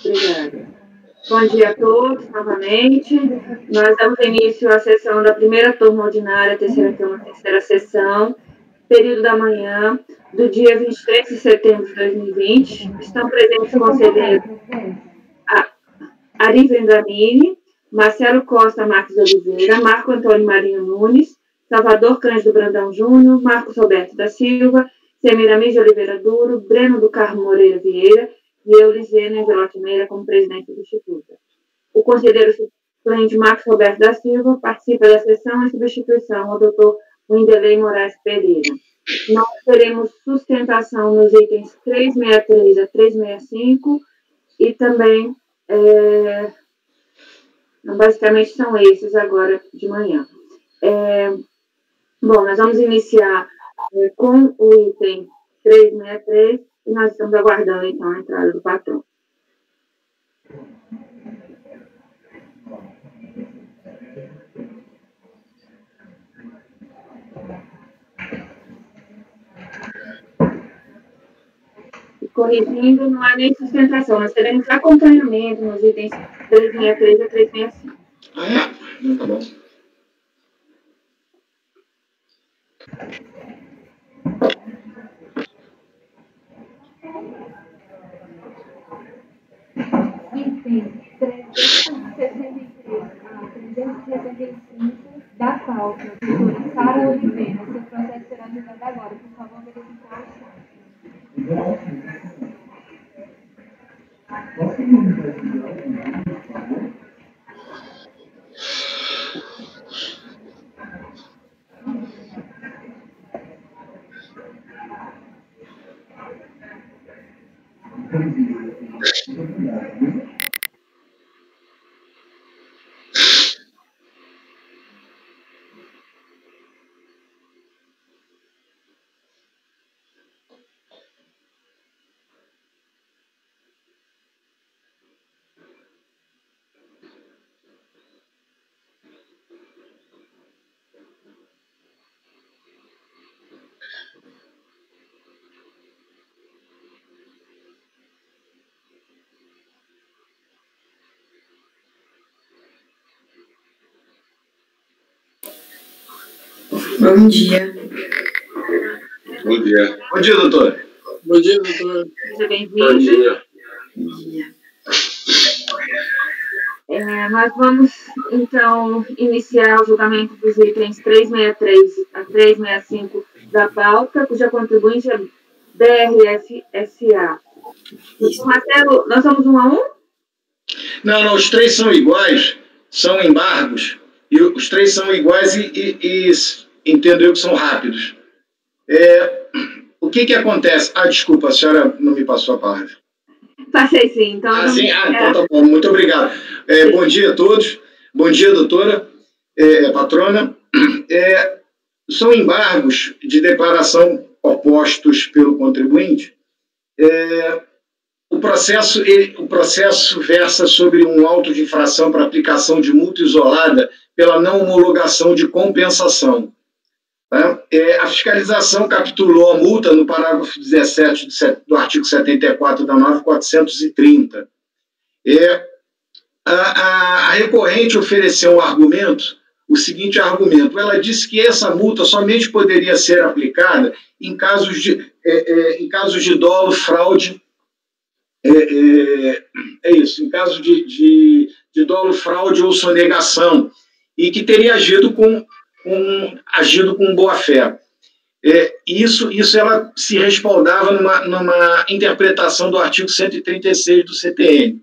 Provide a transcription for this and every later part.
Obrigada. Bom dia a todos, novamente. Nós damos início à sessão da primeira turma ordinária, terceira turma, terceira sessão, período da manhã, do dia 23 de setembro de 2020. Estão presentes os conselheiros Ari Vendramini, Marcelo Costa Marques Oliveira, Marco Antônio Marinho Nunes, Salvador Cândido Brandão Júnior, Marcos Roberto da Silva, Semiramis de Oliveira Duro, Breno do Carmo Moreira Vieira e eu, Lisena Envelope Meira, como presidente substituta. O conselheiro suplente Marcos Roberto da Silva participa da sessão em substituição ao doutor Winderley Moraes Pereira. Nós teremos sustentação nos itens 363 a 365 e também, basicamente são esses agora de manhã. Bom, nós vamos iniciar com o item 363 e nós estamos aguardando, então, a entrada do patrão. E corrigindo, não há nem sustentação, nós teremos acompanhamento nos itens 363 a 365. Tá bom. Item 363 a 365 da pauta, doutora Sara Oliveira. Seu processo será julgado agora. Por favor, verificar o chat. Bom dia. Bom dia. Bom dia, doutor. Bom dia, doutor. Seja bem-vindo. Bom dia. Bom dia. Nós vamos, então, iniciar o julgamento dos itens 363 a 365 da pauta, cuja contribuinte é BRF-SA. Marcelo, nós somos 1 a 1? Não, os três são iguais, são embargos, e os três são iguais e entendo eu que são rápidos. O que acontece? Desculpa, a senhora não me passou a palavra. Passei sim, então... Sim? Então tá bom, muito obrigado. Bom dia a todos, bom dia, doutora, patrona. São embargos de declaração opostos pelo contribuinte. O processo versa sobre um auto de infração para aplicação de multa isolada pela não homologação de compensação. A fiscalização capitulou a multa no parágrafo 17 do artigo 74 da 9430. A recorrente ofereceu o seguinte argumento. Ela disse que essa multa somente poderia ser aplicada em casos de dolo, fraude. Em caso de dolo, fraude ou sonegação, e que teria agido com boa-fé. Isso ela se respaldava numa interpretação do artigo 136 do CTN.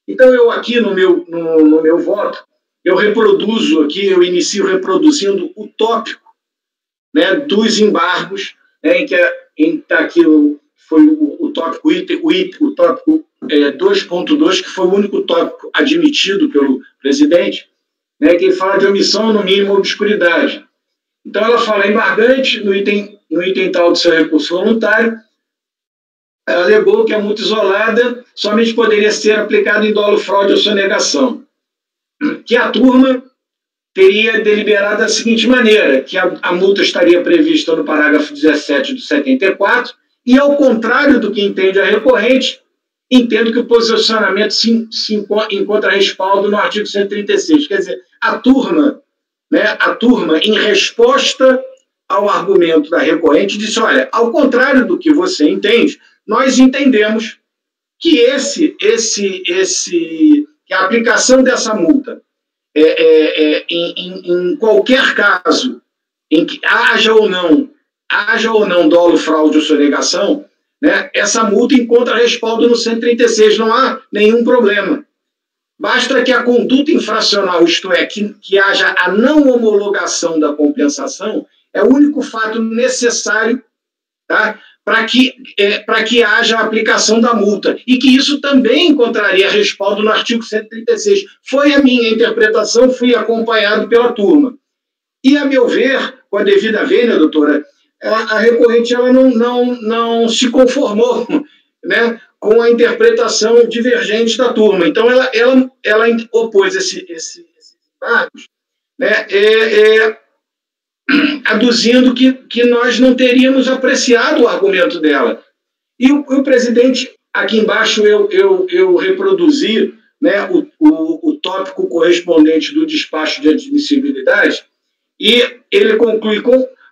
Então, eu aqui no meu voto, eu inicio reproduzindo o tópico, né, dos embargos, né, em que aqui foi o tópico 2.2, que foi o único tópico admitido pelo presidente, né, que fala de omissão no mínimo obscuridade. Então, ela fala embargante, no item tal do seu recurso voluntário, ela alegou que a multa isolada somente poderia ser aplicada em dolo, fraude ou sonegação. Que a turma teria deliberado da seguinte maneira, que a multa estaria prevista no parágrafo 17 do 74, e, ao contrário do que entende a recorrente, entendo que o posicionamento se encontra respaldo no artigo 136. Quer dizer, a turma, em resposta ao argumento da recorrente, disse, olha, ao contrário do que você entende, nós entendemos que que a aplicação dessa multa em qualquer caso em que haja ou não dolo, fraude ou sonegação, né, essa multa encontra respaldo no 136, não há nenhum problema. Basta que a conduta infracional, isto é, que haja a não homologação da compensação, é o único fato necessário, tá, para que haja a aplicação da multa. E que isso também encontraria respaldo no artigo 136. Foi a minha interpretação, fui acompanhado pela turma. E, a meu ver, com a devida vênia, doutora, a recorrente ela não se conformou, né, com a interpretação divergente da turma. Então, ela opôs esses embargos, né, aduzindo que nós não teríamos apreciado o argumento dela. E o presidente, aqui embaixo eu reproduzi, né, o tópico correspondente do despacho de admissibilidade, e ele conclui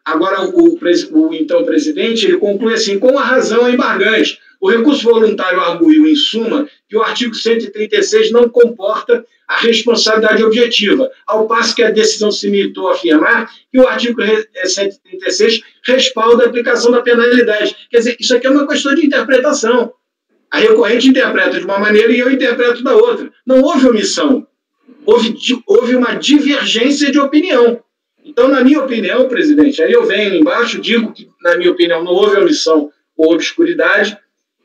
agora o então presidente, ele conclui assim, com a razão embargante. O recurso voluntário arguiu, em suma, que o artigo 136 não comporta a responsabilidade objetiva, ao passo que a decisão se limitou a afirmar que o artigo 136 respalda a aplicação da penalidade. Quer dizer, isso aqui é uma questão de interpretação. A recorrente interpreta de uma maneira e eu interpreto da outra. Não houve omissão. Houve uma divergência de opinião. Então, na minha opinião, presidente, aí eu venho embaixo, digo que, na minha opinião, não houve omissão ou obscuridade.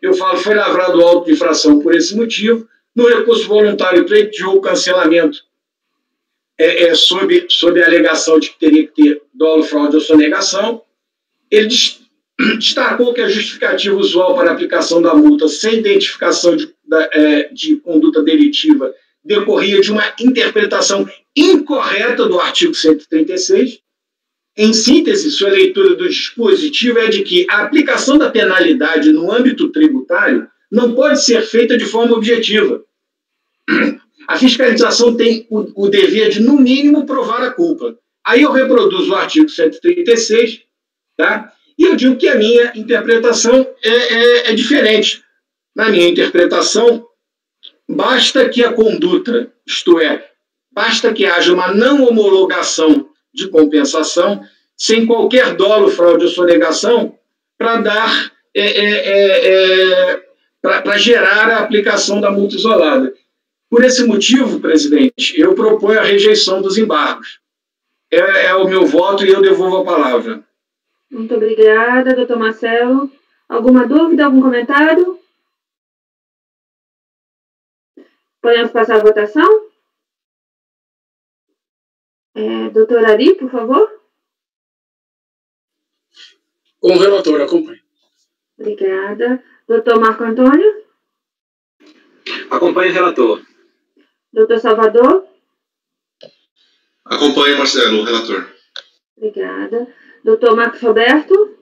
Eu falo, foi lavrado auto de infração por esse motivo. No recurso voluntário, pleiteou o cancelamento sob a alegação de que teria que ter dolo, fraude ou sonegação. Ele destacou que a justificativa usual para a aplicação da multa sem identificação de conduta delitiva decorria de uma interpretação incorreta do artigo 136. Em síntese, sua leitura do dispositivo é de que a aplicação da penalidade no âmbito tributário não pode ser feita de forma objetiva. A fiscalização tem o dever de, no mínimo, provar a culpa. Aí eu reproduzo o artigo 136, tá? E eu digo que a minha interpretação é diferente. Na minha interpretação, basta que a conduta, isto é, basta que haja uma não homologação de compensação, sem qualquer dolo, fraude ou sonegação, para dar, para gerar a aplicação da multa isolada. Por esse motivo, presidente, eu proponho a rejeição dos embargos. É o meu voto e eu devolvo a palavra. Muito obrigada, doutor Marcelo. Alguma dúvida, algum comentário? Podemos passar a votação? Doutor Ari, por favor. Com o relator, acompanhe. Obrigada. Doutor Marco Antônio? Acompanhe o relator. Doutor Salvador? Acompanhe, Marcelo, o relator. Obrigada. Doutor Marcos Roberto?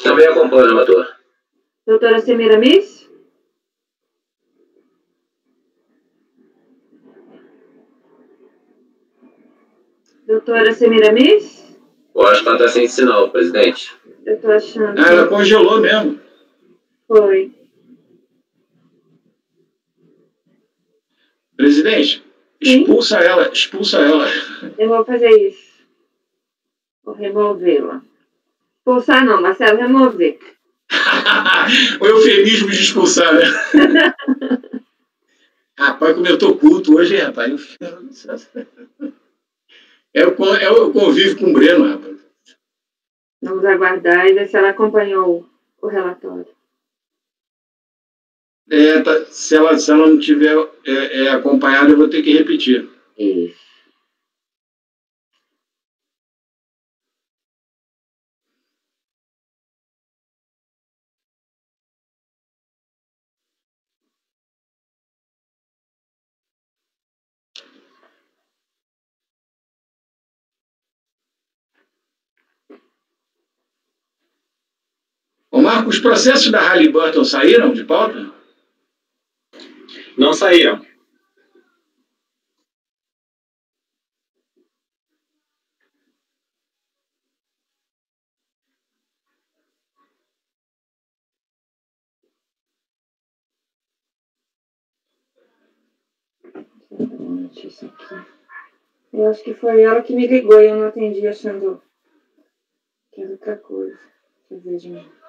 Também acompanho o relator. Doutora Semiramis? Doutora Semiramis? Eu acho que ela está sem sinal, presidente. Eu estou achando. Ela congelou mesmo. Foi. Presidente, expulsa ela. Eu vou fazer isso. Vou removê-la. Expulsar não, Marcelo, remover. O eufemismo de expulsar, né? Rapaz, como eu tô culto hoje, hein, rapaz? Eu convivo com o Breno, rapaz. Vamos aguardar e ver se ela acompanhou o relatório. Se ela não tiver acompanhada, eu vou ter que repetir. Isso. Ô, Marcos, Marco, os processos da Halliburton saíram de pauta? Não saíram. Notícia aqui. Eu acho que foi ela que me ligou e eu não atendi achando que era outra coisa. Deixa eu ver de novo.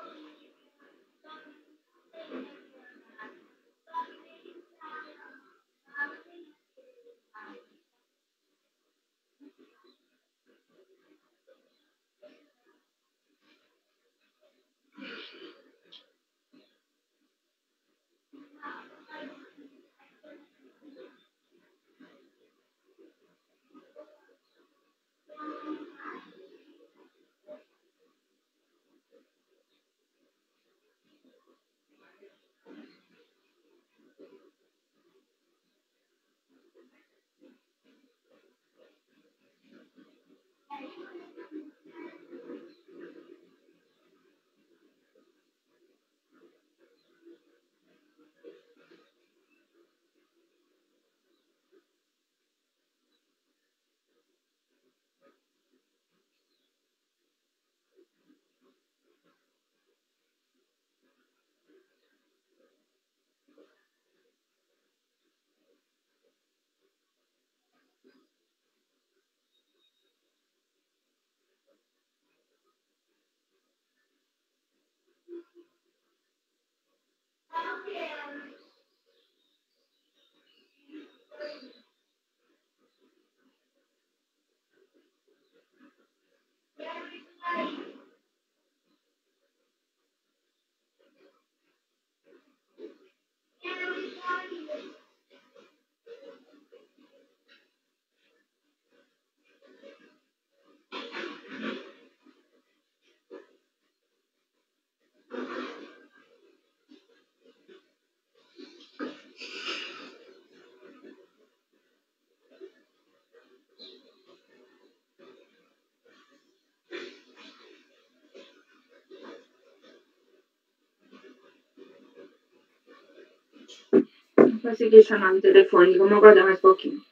Não consegui chamar no telefone, vamos aguardar mais um pouquinho.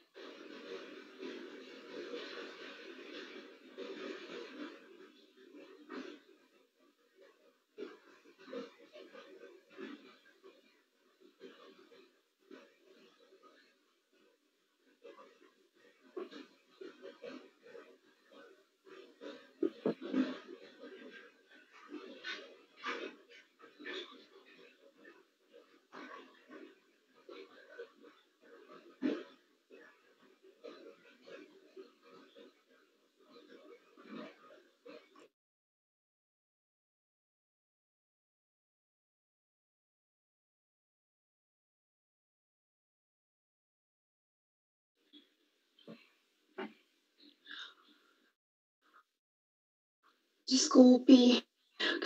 Desculpe,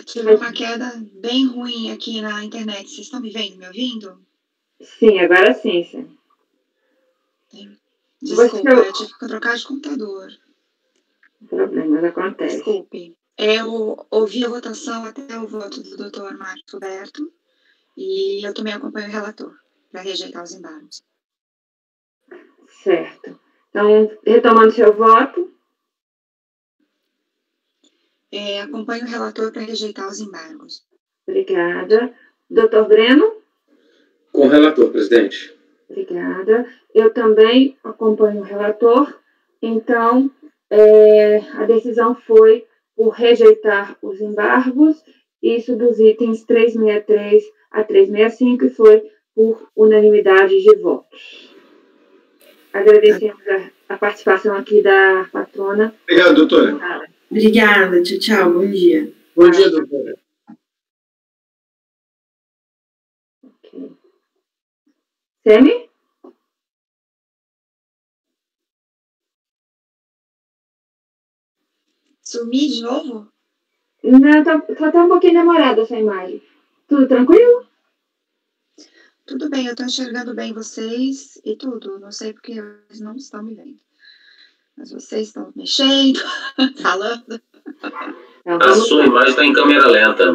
tive uma queda bem ruim aqui na internet. Vocês estão me vendo, me ouvindo? Sim, agora sim, sim. Desculpa, eu tive que trocar de computador. Problemas acontecem. Desculpe. Eu ouvi a votação até o voto do Dr. Marcos Roberto e eu também acompanho o relator para rejeitar os embargos. Certo. Então, retomando seu voto. Acompanho o relator para rejeitar os embargos. Obrigada. Doutor Breno? Com o relator, presidente. Obrigada. Eu também acompanho o relator. Então, a decisão foi por rejeitar os embargos, isso dos itens 363 a 365, e foi por unanimidade de votos. Agradecemos a participação aqui da patrona. Obrigado, doutora. Obrigada, tchau, bom dia. Bom dia, doutora. Okay. Semi? Sumi de novo? Não, tá um pouquinho demorada essa imagem. Tudo tranquilo? Tudo bem, eu estou enxergando bem vocês e tudo. Não sei porque eles não estão me vendo. Mas vocês estão mexendo, falando. A sua imagem está em câmera lenta.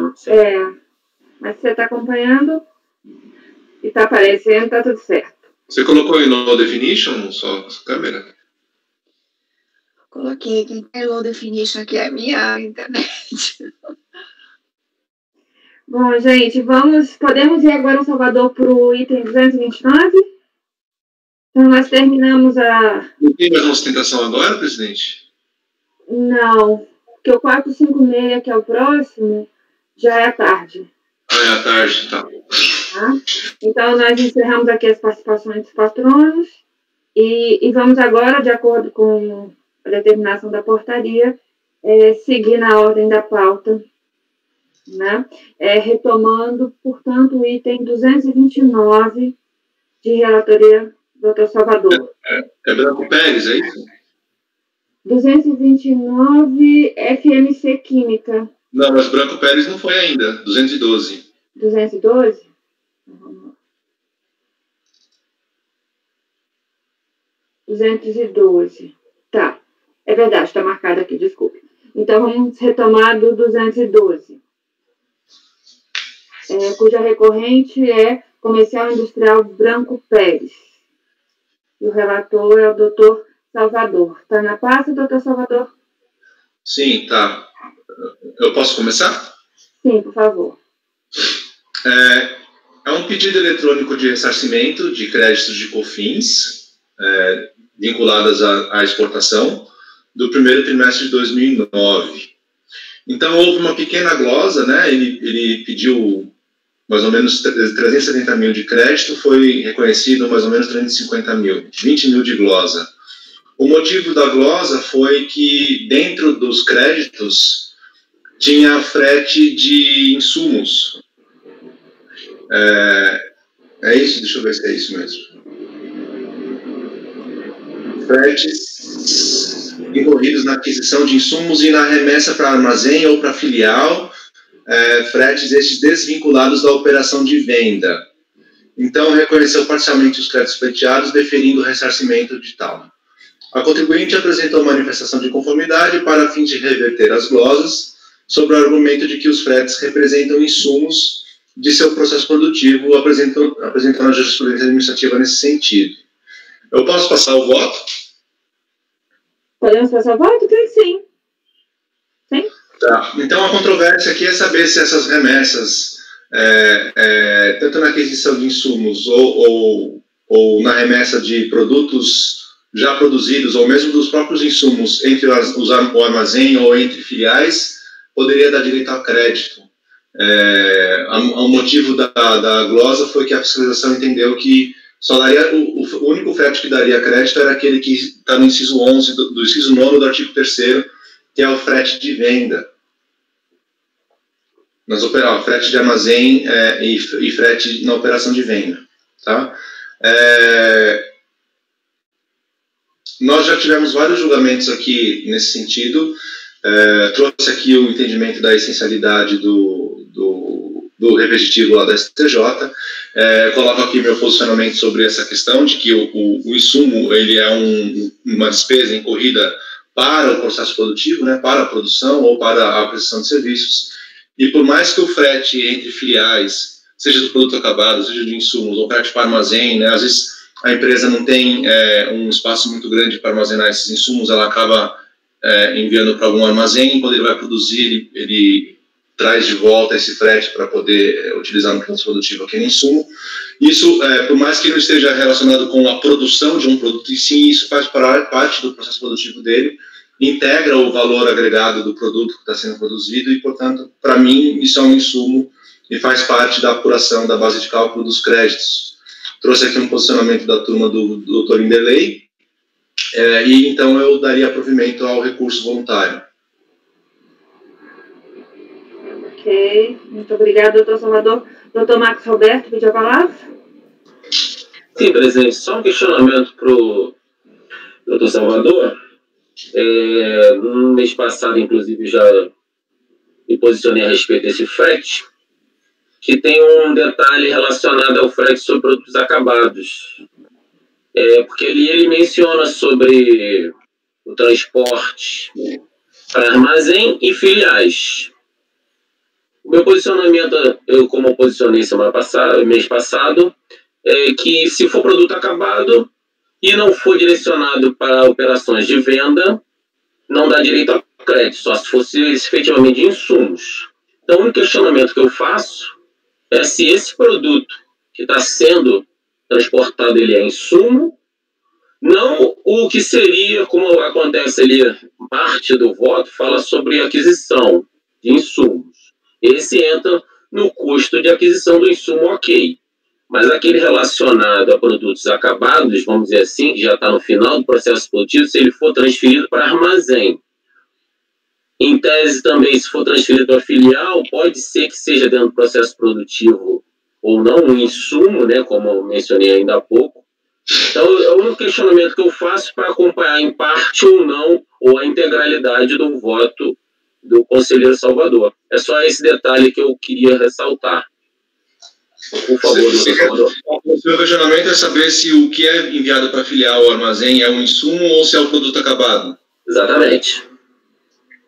Mas se você está acompanhando e está aparecendo, está tudo certo. Você colocou em low definition só a câmera? Coloquei. Quem tem low definition aqui é a minha internet. Bom, gente, podemos ir agora em Salvador para o item 229? Então, nós terminamos a... Não tem mais uma sustentação agora, presidente? Não, porque o 456, que é o próximo, já é à tarde. Ah, é à tarde, tá. Tá? Então, nós encerramos aqui as participações dos patronos e vamos agora, de acordo com a determinação da portaria, seguir na ordem da pauta, né? Retomando, portanto, o item 229 de relatoria do Dr. Salvador. É Branco Pérez, é isso? 229 FMC Química. Não, mas Branco Pérez não foi ainda. 212. 212? Vamos lá. 212. Tá. É verdade, está marcado aqui, desculpe. Então, vamos retomar do 212. Cuja recorrente é Comercial Industrial Branco Pérez. E o relator é o doutor Salvador. Está na pasta, doutor Salvador? Sim, tá. Eu posso começar? Sim, por favor. É um pedido eletrônico de ressarcimento de créditos de COFINS vinculadas à exportação do primeiro trimestre de 2009. Então, houve uma pequena glosa, né? Ele pediu mais ou menos 370 mil de crédito, foi reconhecido mais ou menos 350 mil, 20 mil de glosa. O motivo da glosa foi que dentro dos créditos tinha frete de insumos. É isso? Deixa eu ver se é isso mesmo. Fretes envolvidos na aquisição de insumos e na remessa para armazém ou para filial, fretes estes desvinculados da operação de venda. Então, reconheceu parcialmente os créditos pleiteados, deferindo o ressarcimento de tal. A contribuinte apresentou manifestação de conformidade para fim de reverter as glosas, sob o argumento de que os fretes representam insumos de seu processo produtivo, apresentando a jurisprudência administrativa nesse sentido. Eu posso passar o voto? Podemos passar o voto? Creio que sim. Sim? Tá. Então, a controvérsia aqui é saber se essas remessas, tanto na aquisição de insumos ou na remessa de produtos já produzidos, ou mesmo dos próprios insumos entre o armazém ou entre filiais, poderia dar direito a crédito. O motivo da glosa foi que a fiscalização entendeu que só daria, o único frete que daria crédito era aquele que está no inciso 11, do inciso 9 do artigo 3º, que é o frete de venda. Frete de armazém e frete na operação de venda. Tá? Nós já tivemos vários julgamentos aqui nesse sentido. Trouxe aqui o entendimento da essencialidade do repetitivo lá da STJ. Coloco aqui meu posicionamento sobre essa questão de que o insumo ele é uma despesa incorrida para o processo produtivo, né, para a produção ou para a prestação de serviços. E por mais que o frete entre filiais, seja do produto acabado, seja de insumos, ou frete para armazém, né, às vezes a empresa não tem um espaço muito grande para armazenar esses insumos, ela acaba enviando para algum armazém, quando ele vai produzir, ele traz de volta esse frete para poder utilizar no processo produtivo aquele insumo. Isso, por mais que não esteja relacionado com a produção de um produto, e sim, isso faz parte do processo produtivo dele, integra o valor agregado do produto que está sendo produzido e, portanto, para mim, isso é um insumo e faz parte da apuração da base de cálculo dos créditos. Trouxe aqui um posicionamento da turma do Dr. Linderley, e então eu daria provimento ao recurso voluntário. Ok, muito obrigada, doutor Salvador. Doutor Marcos Roberto, pediu a palavra? Sim, presidente, só um questionamento para o doutor Salvador. No mês passado, inclusive, já me posicionei a respeito desse frete, que tem um detalhe relacionado ao frete sobre produtos acabados. Porque ele menciona sobre o transporte para armazém e filiais. O meu posicionamento, eu como posicionei mês passado, é que se for produto acabado e não for direcionado para operações de venda, não dá direito a crédito, só se fosse efetivamente de insumos. Então, o único questionamento que eu faço é se esse produto que está sendo transportado ele é insumo, não o que seria, como acontece ali, parte do voto fala sobre aquisição de insumos. Esse entra no custo de aquisição do insumo, ok. Mas aquele relacionado a produtos acabados, vamos dizer assim, que já está no final do processo produtivo, se ele for transferido para armazém. Em tese também, se for transferido para filial, pode ser que seja dentro do processo produtivo ou não, um insumo, né, como eu mencionei ainda há pouco. Então, é o único questionamento que eu faço para acompanhar em parte ou não, ou a integralidade do voto do conselheiro Salvador. É só esse detalhe que eu queria ressaltar. Por favor, doutor Salvador. O seu questionamento é saber se o que é enviado para filial ou armazém é um insumo ou se é o produto acabado. Exatamente.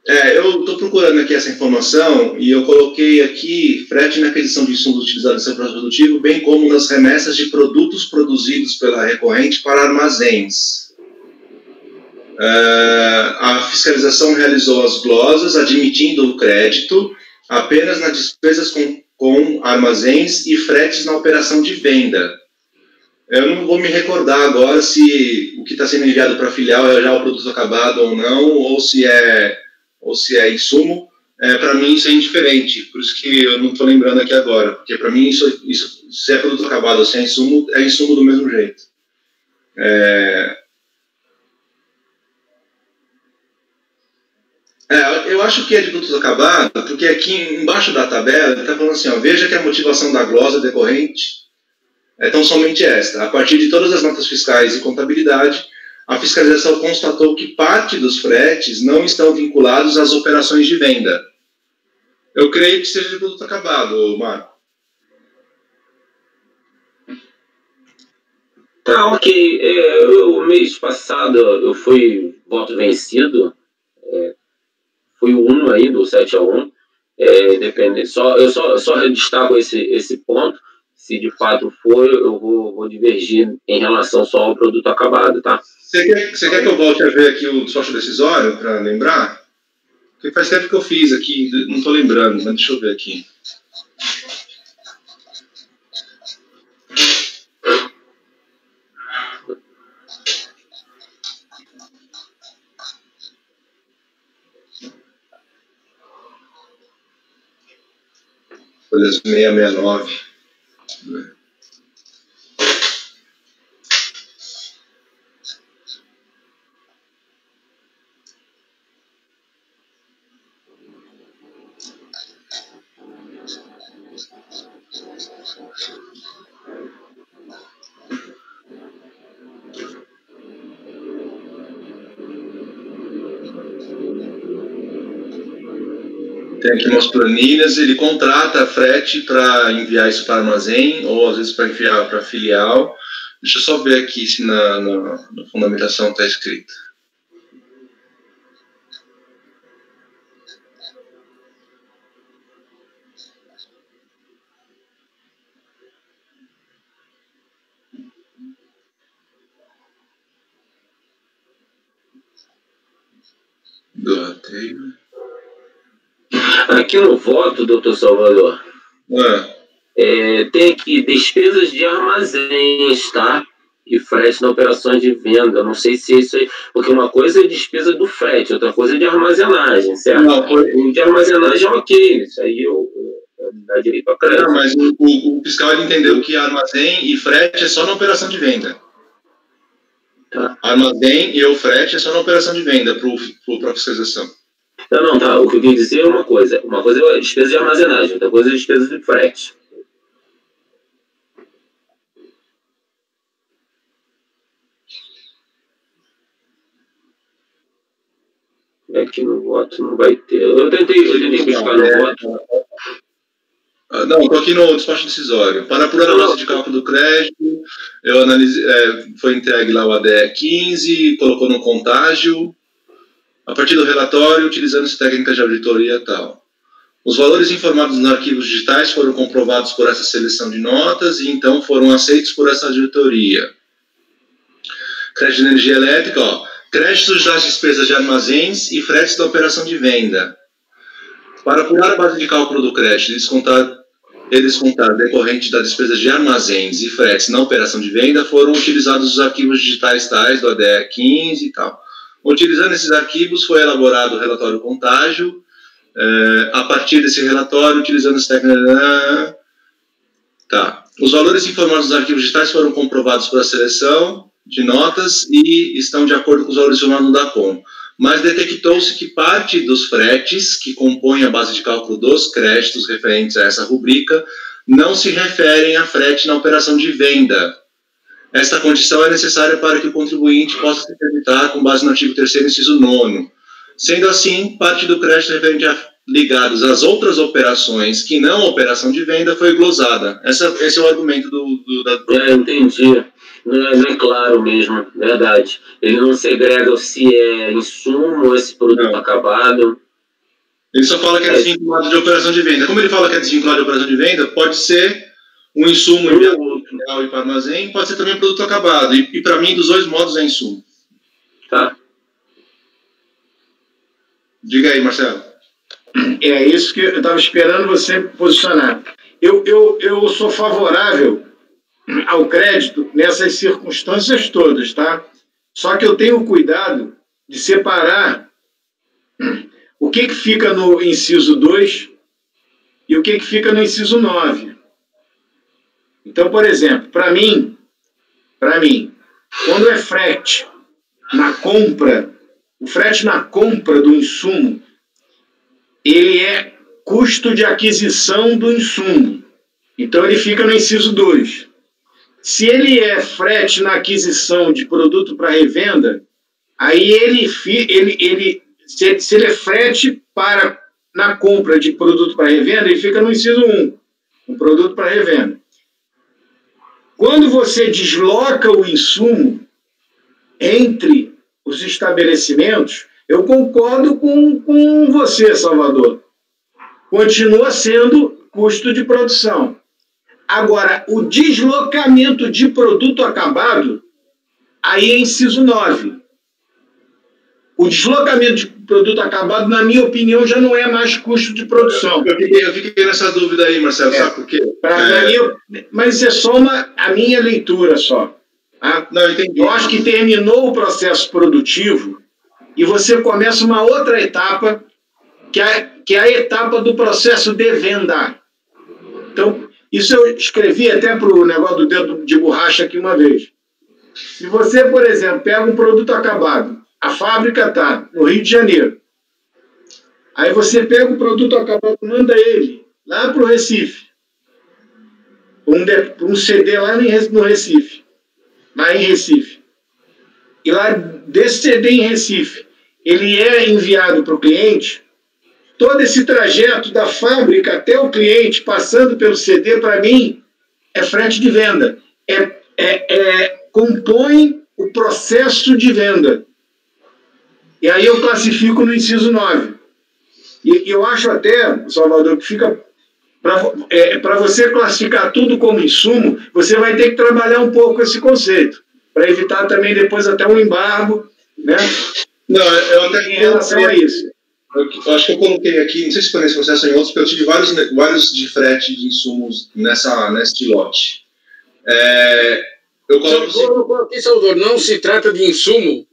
Eu estou procurando aqui essa informação e eu coloquei aqui frete na aquisição de insumos utilizados no seu processo produtivo, bem como nas remessas de produtos produzidos pela recorrente para armazéns. A fiscalização realizou as glosas, admitindo o crédito apenas nas despesas com armazéns e fretes na operação de venda. Eu não vou me recordar agora se o que está sendo enviado para a filial é já o produto acabado ou não, ou se é insumo. Para mim isso é indiferente, por isso que eu não estou lembrando aqui agora, porque para mim isso, se é produto acabado ou se é insumo do mesmo jeito. Eu acho que é de produto acabado, porque aqui embaixo da tabela ele está falando assim, veja que a motivação da glosa decorrente é tão somente esta. A partir de todas as notas fiscais e contabilidade, a fiscalização constatou que parte dos fretes não estão vinculados às operações de venda. Eu creio que seja de produto acabado, Marco. Tá, ok. O mês passado eu fui voto vencido, fui o 1 aí, do 7-1, independente. Eu só destaco esse ponto. Se de fato for, eu vou divergir em relação só ao produto acabado, tá? Você quer que eu volte a ver aqui o despacho decisório, para lembrar? Porque faz tempo que eu fiz aqui, não estou lembrando, mas deixa eu ver aqui. Folhas 669. Tem aqui umas planilhas, ele contrata frete para enviar isso para armazém, ou às vezes para enviar para filial. Deixa eu só ver aqui se na fundamentação está escrito. Do rateio. Aqui no voto, doutor Salvador, tem aqui despesas de armazéns, tá? E frete na operações de venda. Não sei se isso aí... Porque uma coisa é despesa do frete, outra coisa é de armazenagem, certo? O de armazenagem é ok, isso aí eu dá direito a crédito. Não, mas o fiscal ele entendeu que armazém e frete é só na operação de venda. Tá. Armazém e o frete é só na operação de venda para a fiscalização. Não, tá. O que eu quis dizer é uma coisa. Uma coisa é despesa de armazenagem, outra coisa é despesa de frete. Aqui no voto não vai ter. Eu tentei buscar no voto. Não, estou aqui no despacho decisório. Para apurar a análise de cálculo do crédito, eu analisei, foi entregue lá o ADE 15, colocou no contágio, a partir do relatório, utilizando as técnicas de auditoria e tal. Os valores informados nos arquivos digitais foram comprovados por essa seleção de notas e então foram aceitos por essa auditoria. Crédito de energia elétrica, créditos das despesas de armazéns e fretes da operação de venda. Para apurar a base de cálculo do crédito e descontar decorrente da despesa de armazéns e fretes na operação de venda, foram utilizados os arquivos digitais tais do ADE 15 e tal. Utilizando esses arquivos, foi elaborado o relatório contágio. A partir desse relatório, utilizando as técnicas... Os valores informados nos arquivos digitais foram comprovados pela seleção de notas e estão de acordo com os valores informados no DACOM. Mas detectou-se que parte dos fretes que compõem a base de cálculo dos créditos referentes a essa rubrica não se referem a frete na operação de venda. Esta condição é necessária para que o contribuinte possa se creditar com base no artigo 3º, inciso 9º. Sendo assim, parte do crédito referente ligados às outras operações que não a operação de venda foi glosada. Esse é o argumento entendi. Não é claro mesmo, verdade. Ele não segrega se é insumo ou esse produto acabado. Ele só fala que é desvinculado de operação de venda. Como ele fala que é desvinculado de operação de venda, pode ser um insumo enviado e para armazém, pode ser também produto acabado. E para mim, dos dois modos, é insumo. Tá. Diga aí, Marcelo. É isso que eu estava esperando você posicionar. Eu sou favorável ao crédito nessas circunstâncias todas, tá? Só que eu tenho cuidado de separar o que fica no inciso 2 e o que fica no inciso 9. Então, por exemplo, para mim, quando é frete na compra, o frete na compra do insumo, ele é custo de aquisição do insumo. Então, ele fica no inciso 2. Se ele é frete na aquisição de produto para revenda, aí se ele é frete na compra de produto para revenda, ele fica no inciso 1, um produto para revenda. Quando você desloca o insumo entre os estabelecimentos, eu concordo com você, Salvador. Continua sendo custo de produção. Agora, o deslocamento de produto acabado, aí é inciso 9. O deslocamento de produto acabado, na minha opinião, já não é mais custo de produção. Eu fiquei nessa dúvida aí, Marcelo, sabe por quê? Mas isso é só a minha leitura só. Tá? Não, entendi. Eu acho que terminou o processo produtivo e você começa uma outra etapa, que é a etapa do processo de venda. Então, isso eu escrevi até para o negócio do dedo de borracha aqui uma vez. Se você, por exemplo, pega um produto acabado, a fábrica está no Rio de Janeiro, aí você pega o produto acabado e manda ele lá para o Recife, um CD lá no Recife, lá em Recife. E lá desse CD em Recife, ele é enviado para o cliente. Todo esse trajeto da fábrica até o cliente, passando pelo CD, para mim, é frete de venda. Compõe o processo de venda. E aí eu classifico no inciso 9. E eu acho até, Salvador, que fica... Para você classificar tudo como insumo, você vai ter que trabalhar um pouco esse conceito, para evitar também depois até um embargo, né? Não, eu até em relação a isso. Eu acho que eu coloquei aqui, não sei se foi nesse processo ou em outros, porque eu tive vários de frete de insumos nesse lote. Eu coloquei, Salvador, não se trata de insumo,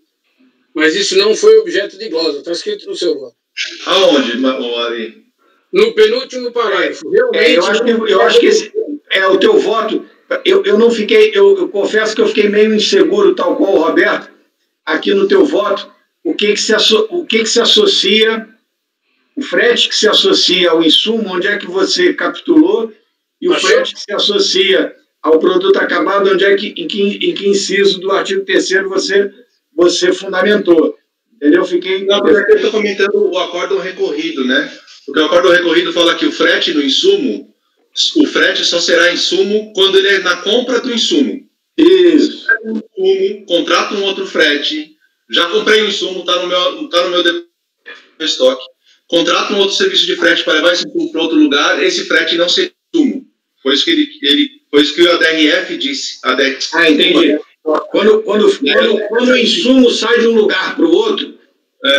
mas isso não foi objeto de glosa. Está escrito no seu voto. Aonde, Ari? No penúltimo parágrafo. Realmente, eu acho que esse é o teu voto. Eu não fiquei, eu confesso que eu fiquei meio inseguro, tal qual o Roberto, aqui no teu voto. O que se associa, o frete que se associa ao insumo, onde é que você capitulou, e o frete que se associa ao produto acabado, em que inciso do artigo 3º você fundamentou. Entendeu? Não, porque aqui eu estou comentando o acórdão recorrido, né? Porque o acórdão recorrido fala que o frete no insumo, o frete só será insumo quando ele é na compra do insumo. Isso. Contrato um outro frete, já comprei o insumo, está no meu estoque. contrata um outro serviço de frete para levar esse insumo para outro lugar, esse frete não seria insumo. Foi isso que a DRF disse. Entendi. Quando o insumo sai de um lugar para o outro,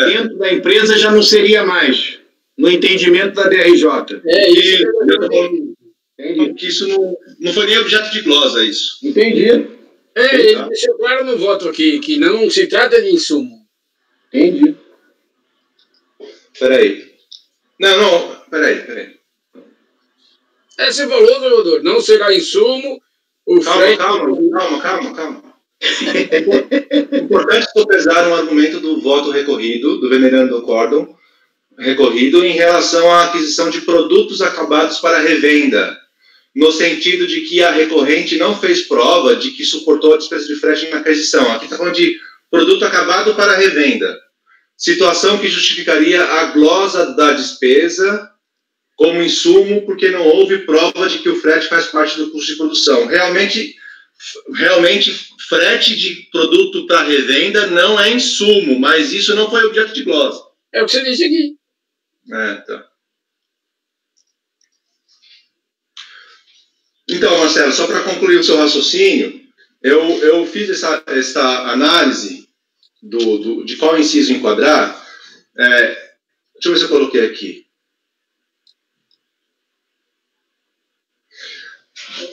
dentro da empresa já não seria mais, no entendimento da DRJ. Isso. Entendi. Que isso não foi nem objeto de glosa, isso. Entendi. Ele deixou claro no voto aqui, que não se trata de insumo. Entendi. Peraí. Peraí. Você falou, Salvador, não será insumo, o frete... Calma. É importante sopesar um argumento do voto recorrido, do venerando acórdão recorrido, em relação à aquisição de produtos acabados para revenda, no sentido de que a recorrente não fez prova de que suportou a despesa de frete na aquisição. Aqui está falando de produto acabado para revenda. Situação que justificaria a glosa da despesa como insumo, porque não houve prova de que o frete faz parte do custo de produção. Realmente frete de produto para revenda não é insumo, mas isso não foi objeto de glosa. É o que você disse aqui. Tá. Então, Marcelo, só para concluir o seu raciocínio, eu fiz essa análise de qual inciso enquadrar. Deixa eu ver se eu coloquei aqui.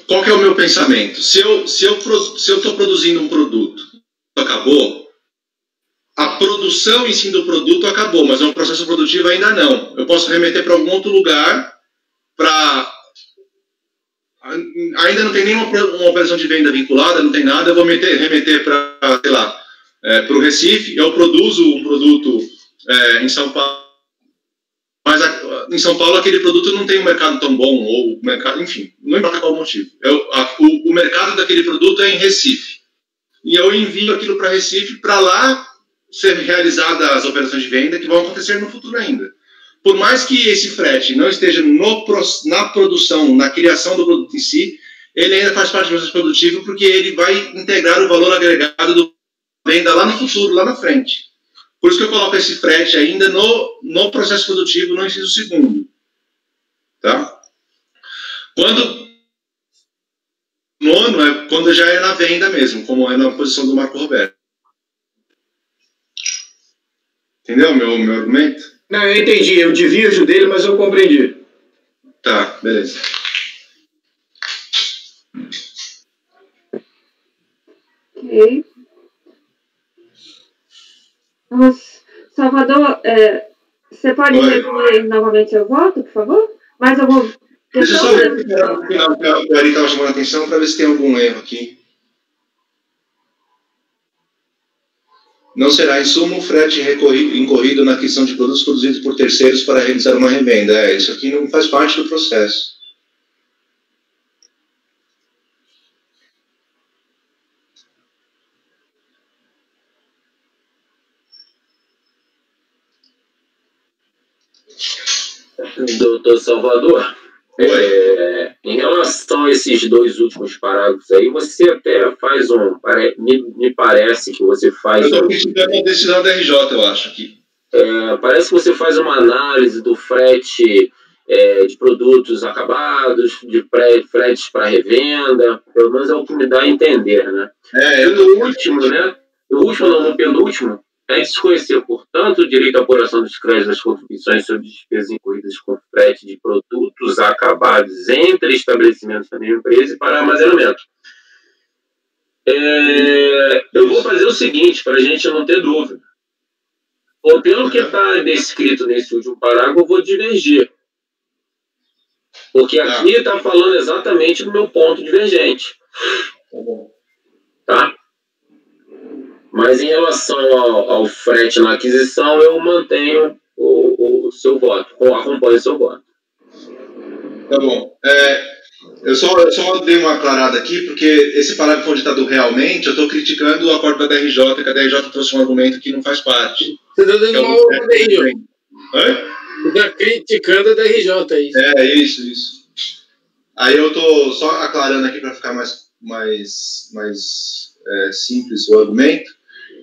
Qual que é o meu pensamento? Se eu estou produzindo um produto, acabou, a produção em si do produto acabou, mas o processo produtivo ainda não. Eu posso remeter para algum outro lugar para... Ainda não tem nenhuma operação de venda vinculada, não tem nada, eu vou remeter para, sei lá, para o Recife, eu produzo um produto em São Paulo, mas em São Paulo aquele produto não tem um mercado tão bom, ou o mercado, enfim, não importa qual o motivo. O mercado daquele produto é em Recife. E eu envio aquilo para Recife, para lá ser realizadas as operações de venda que vão acontecer no futuro ainda. Por mais que esse frete não esteja na produção, na criação do produto em si, ele ainda faz parte do processo produtivo, porque ele vai integrar o valor agregado do venda lá no futuro, lá na frente. Por isso que eu coloco esse frete ainda no processo produtivo, no inciso segundo. Tá? Nono é quando já é na venda mesmo, como é na posição do Marco Roberto. Entendeu meu argumento? Não, eu entendi. Eu divirjo dele, mas eu compreendi. Tá, beleza. Ok. Salvador, você pode repetir novamente seu voto, por favor? Mais alguma questão? Deixa eu só ver no final que o Ari estava chamando a atenção para ver se tem algum erro aqui. Não será insumo frete incorrido na aquisição de produtos produzidos por terceiros para realizar uma revenda. Isso aqui não faz parte do processo. Doutor Salvador, em relação a esses dois últimos parágrafos aí, você até faz me parece que você faz... Eu estou criticando a decisão da RJ, eu acho aqui. Parece que você faz uma análise do frete de produtos acabados, de fretes para revenda, pelo menos é o que me dá a entender, né? No penúltimo, é desconhecer, portanto, o direito à apuração dos créditos das contribuições sobre despesas incorridas com frete de produtos acabados entre estabelecimentos da mesma empresa e para armazenamento. Eu vou fazer o seguinte, para a gente não ter dúvida. Pelo que está descrito nesse último parágrafo, eu vou divergir. Porque aqui está falando exatamente do meu ponto divergente. Tá? Mas em relação ao frete na aquisição, eu mantenho o seu voto, acompanho o seu voto. Tá bom. Eu só dei uma aclarada aqui, porque esse parágrafo onde está do realmente, eu estou criticando o acordo da DRJ, que a DRJ trouxe um argumento que não faz parte. Você está dando uma outra DRJ. Você está criticando a DRJ, isso. Isso. Aí eu estou só aclarando aqui para ficar mais simples o argumento.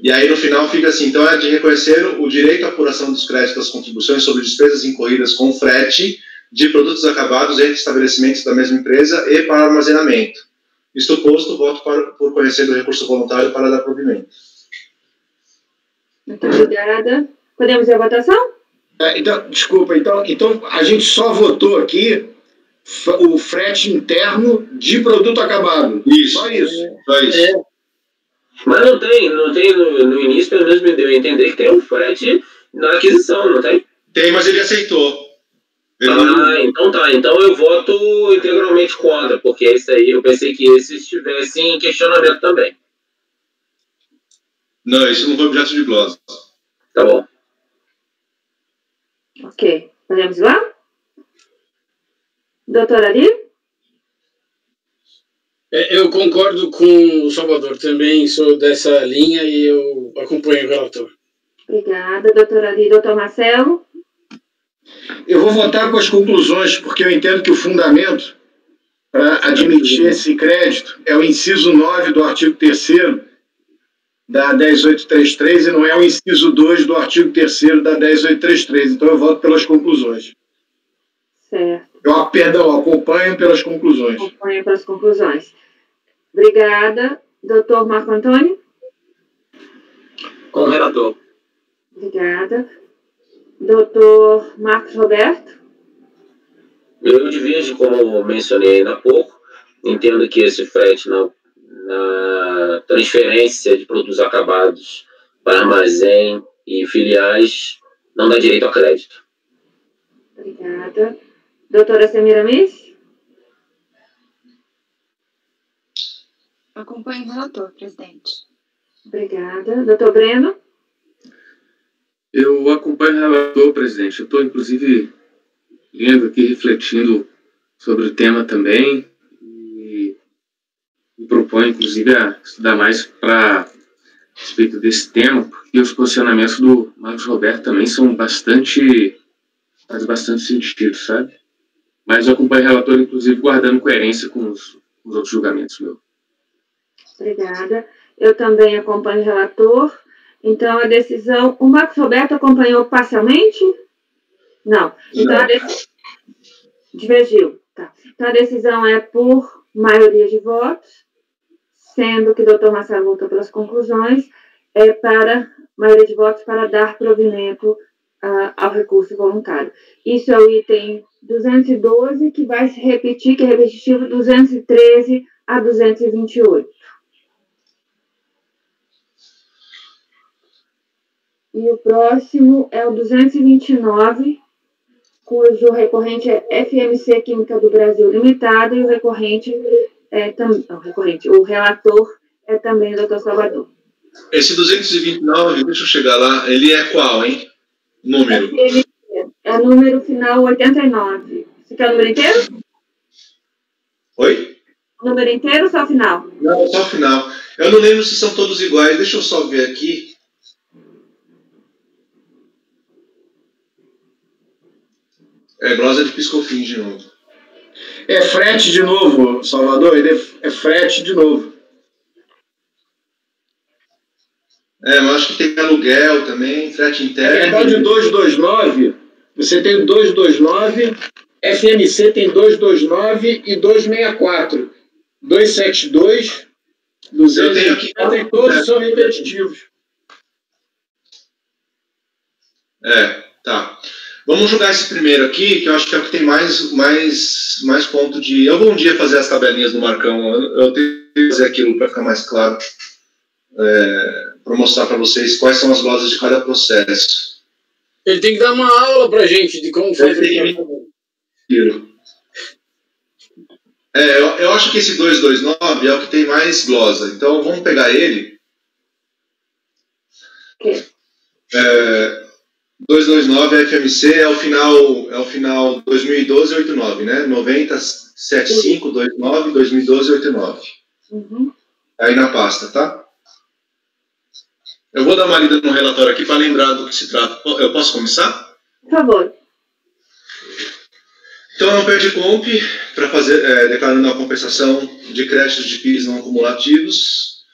E aí no final fica assim, então é de reconhecer o direito à apuração dos créditos das contribuições sobre despesas incorridas com frete de produtos acabados entre estabelecimentos da mesma empresa e para armazenamento. Isto posto, voto por conhecer do recurso voluntário para dar provimento. Muito obrigada. Podemos ir à votação? Então, desculpa, então a gente só votou aqui o frete interno de produto acabado. Isso. Só isso. Só isso. Mas não tem no início, pelo menos me deu a entender que tem um frete na aquisição, não tem? Tem, mas ele aceitou. Então tá. Então eu voto integralmente contra, porque esse aí eu pensei que esse estivesse em questionamento também. Não, isso não foi objeto de glosa. Tá bom. Ok. Podemos ir lá? Doutora Ari? Eu concordo com o Salvador, também sou dessa linha e eu acompanho o relator. Obrigada, doutora Ari. Doutor Marcelo? Eu vou votar com as conclusões, porque eu entendo que o fundamento para admitir esse crédito é o inciso 9 do artigo 3º da 10833 e não é o inciso 2 do artigo 3º da 10833. Então eu voto pelas conclusões. Certo. Perdão, acompanho pelas conclusões. Acompanho pelas conclusões. Obrigada. Doutor Marco Antônio? Com o relator. Obrigada. Doutor Marcos Roberto? Eu divido, como mencionei ainda há pouco, entendo que esse frete na transferência de produtos acabados para armazém e filiais não dá direito a crédito. Obrigada. Doutora Semiramis? Acompanho o relator, presidente. Obrigada. Doutor Breno? Eu acompanho o relator, presidente. Eu estou, inclusive, lendo aqui, refletindo sobre o tema também e me proponho, inclusive, a estudar mais para respeito desse tema, porque os posicionamentos do Marcos Roberto também são faz bastante sentido, sabe? Mas eu acompanho o relator, inclusive, guardando coerência com os outros julgamentos meus. Obrigada. Eu também acompanho o relator. Então, a decisão... O Marcos Roberto acompanhou parcialmente? Não. Então, a decisão... Divergiu. Tá. Então, a decisão é por maioria de votos, sendo que o doutor Marcelo votou pelas conclusões, para maioria de votos para dar provimento ao recurso voluntário. Isso é o item 212, que vai se repetir, que é repetitivo 213 a 228. E o próximo é o 229, cujo recorrente é FMC Química do Brasil Limitada, e o o relator é também o doutor Salvador. Esse 229, deixa eu chegar lá, ele é qual, hein? Número? FMC, é número final 89. Você quer o número inteiro? Oi? O número inteiro ou só o final? Não, só o final. Eu não lembro se são todos iguais, deixa eu só ver aqui. É glosa de piscofins de novo. É frete de novo, Salvador, ele é frete de novo. Mas acho que tem aluguel também, frete interno. Na verdade, o 229, você tem o 229, FMC tem 229 e 264. 272, 250, e todos são repetitivos. Tá. Vamos jogar esse primeiro aqui, que eu acho que é o que tem mais ponto de... Eu vou um dia fazer as tabelinhas do Marcão, eu tenho que fazer aquilo para ficar mais claro, para mostrar para vocês quais são as glosas de cada processo. Ele tem que dar uma aula para a gente de como fazer. Eu acho que esse 229 é o que tem mais glosa, então vamos pegar ele. 229 FMC é o final 2012-89, né? 90-75-29, 2012-89. Uhum. Aí na pasta, tá? Eu vou dar uma lida no relatório aqui para lembrar do que se trata. Eu posso começar? Por favor. Então, é um PERDCOMP para fazer, declarando a compensação de créditos de PIS não acumulativos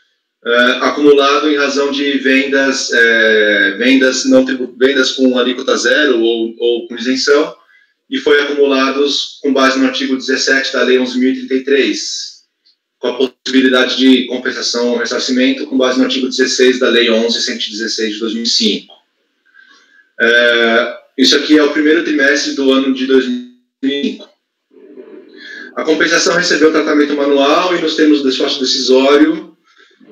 acumulado em razão de vendas com alíquota zero ou com isenção, e foi acumulados com base no artigo 17 da Lei 11.033, com a possibilidade de compensação ou ressarcimento com base no artigo 16 da Lei 11.116 de 2005. Isso aqui é o primeiro trimestre do ano de 2005. A compensação recebeu tratamento manual e nos termos do despacho decisório,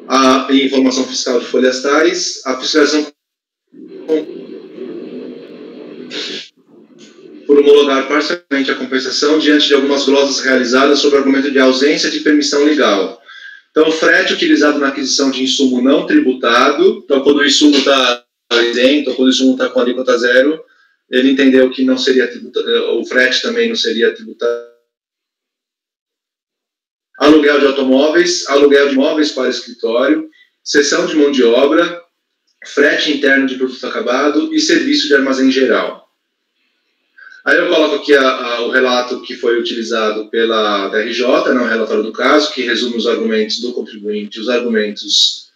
a informação fiscal de folhas tais, a fiscalização por homologar parcialmente a compensação diante de algumas glosas realizadas sob argumento de ausência de permissão legal. Então, o frete utilizado na aquisição de insumo não tributado, então quando o insumo está isento, ou quando o insumo está com alíquota zero, ele entendeu que não seria tributado, o frete também não seria tributado. Aluguel de automóveis, aluguel de imóveis para escritório, cessão de mão de obra, frete interno de produto acabado e serviço de armazém geral. Aí eu coloco aqui o relato que foi utilizado pela DRJ, o relatório do caso, que resume os argumentos do contribuinte e os argumentos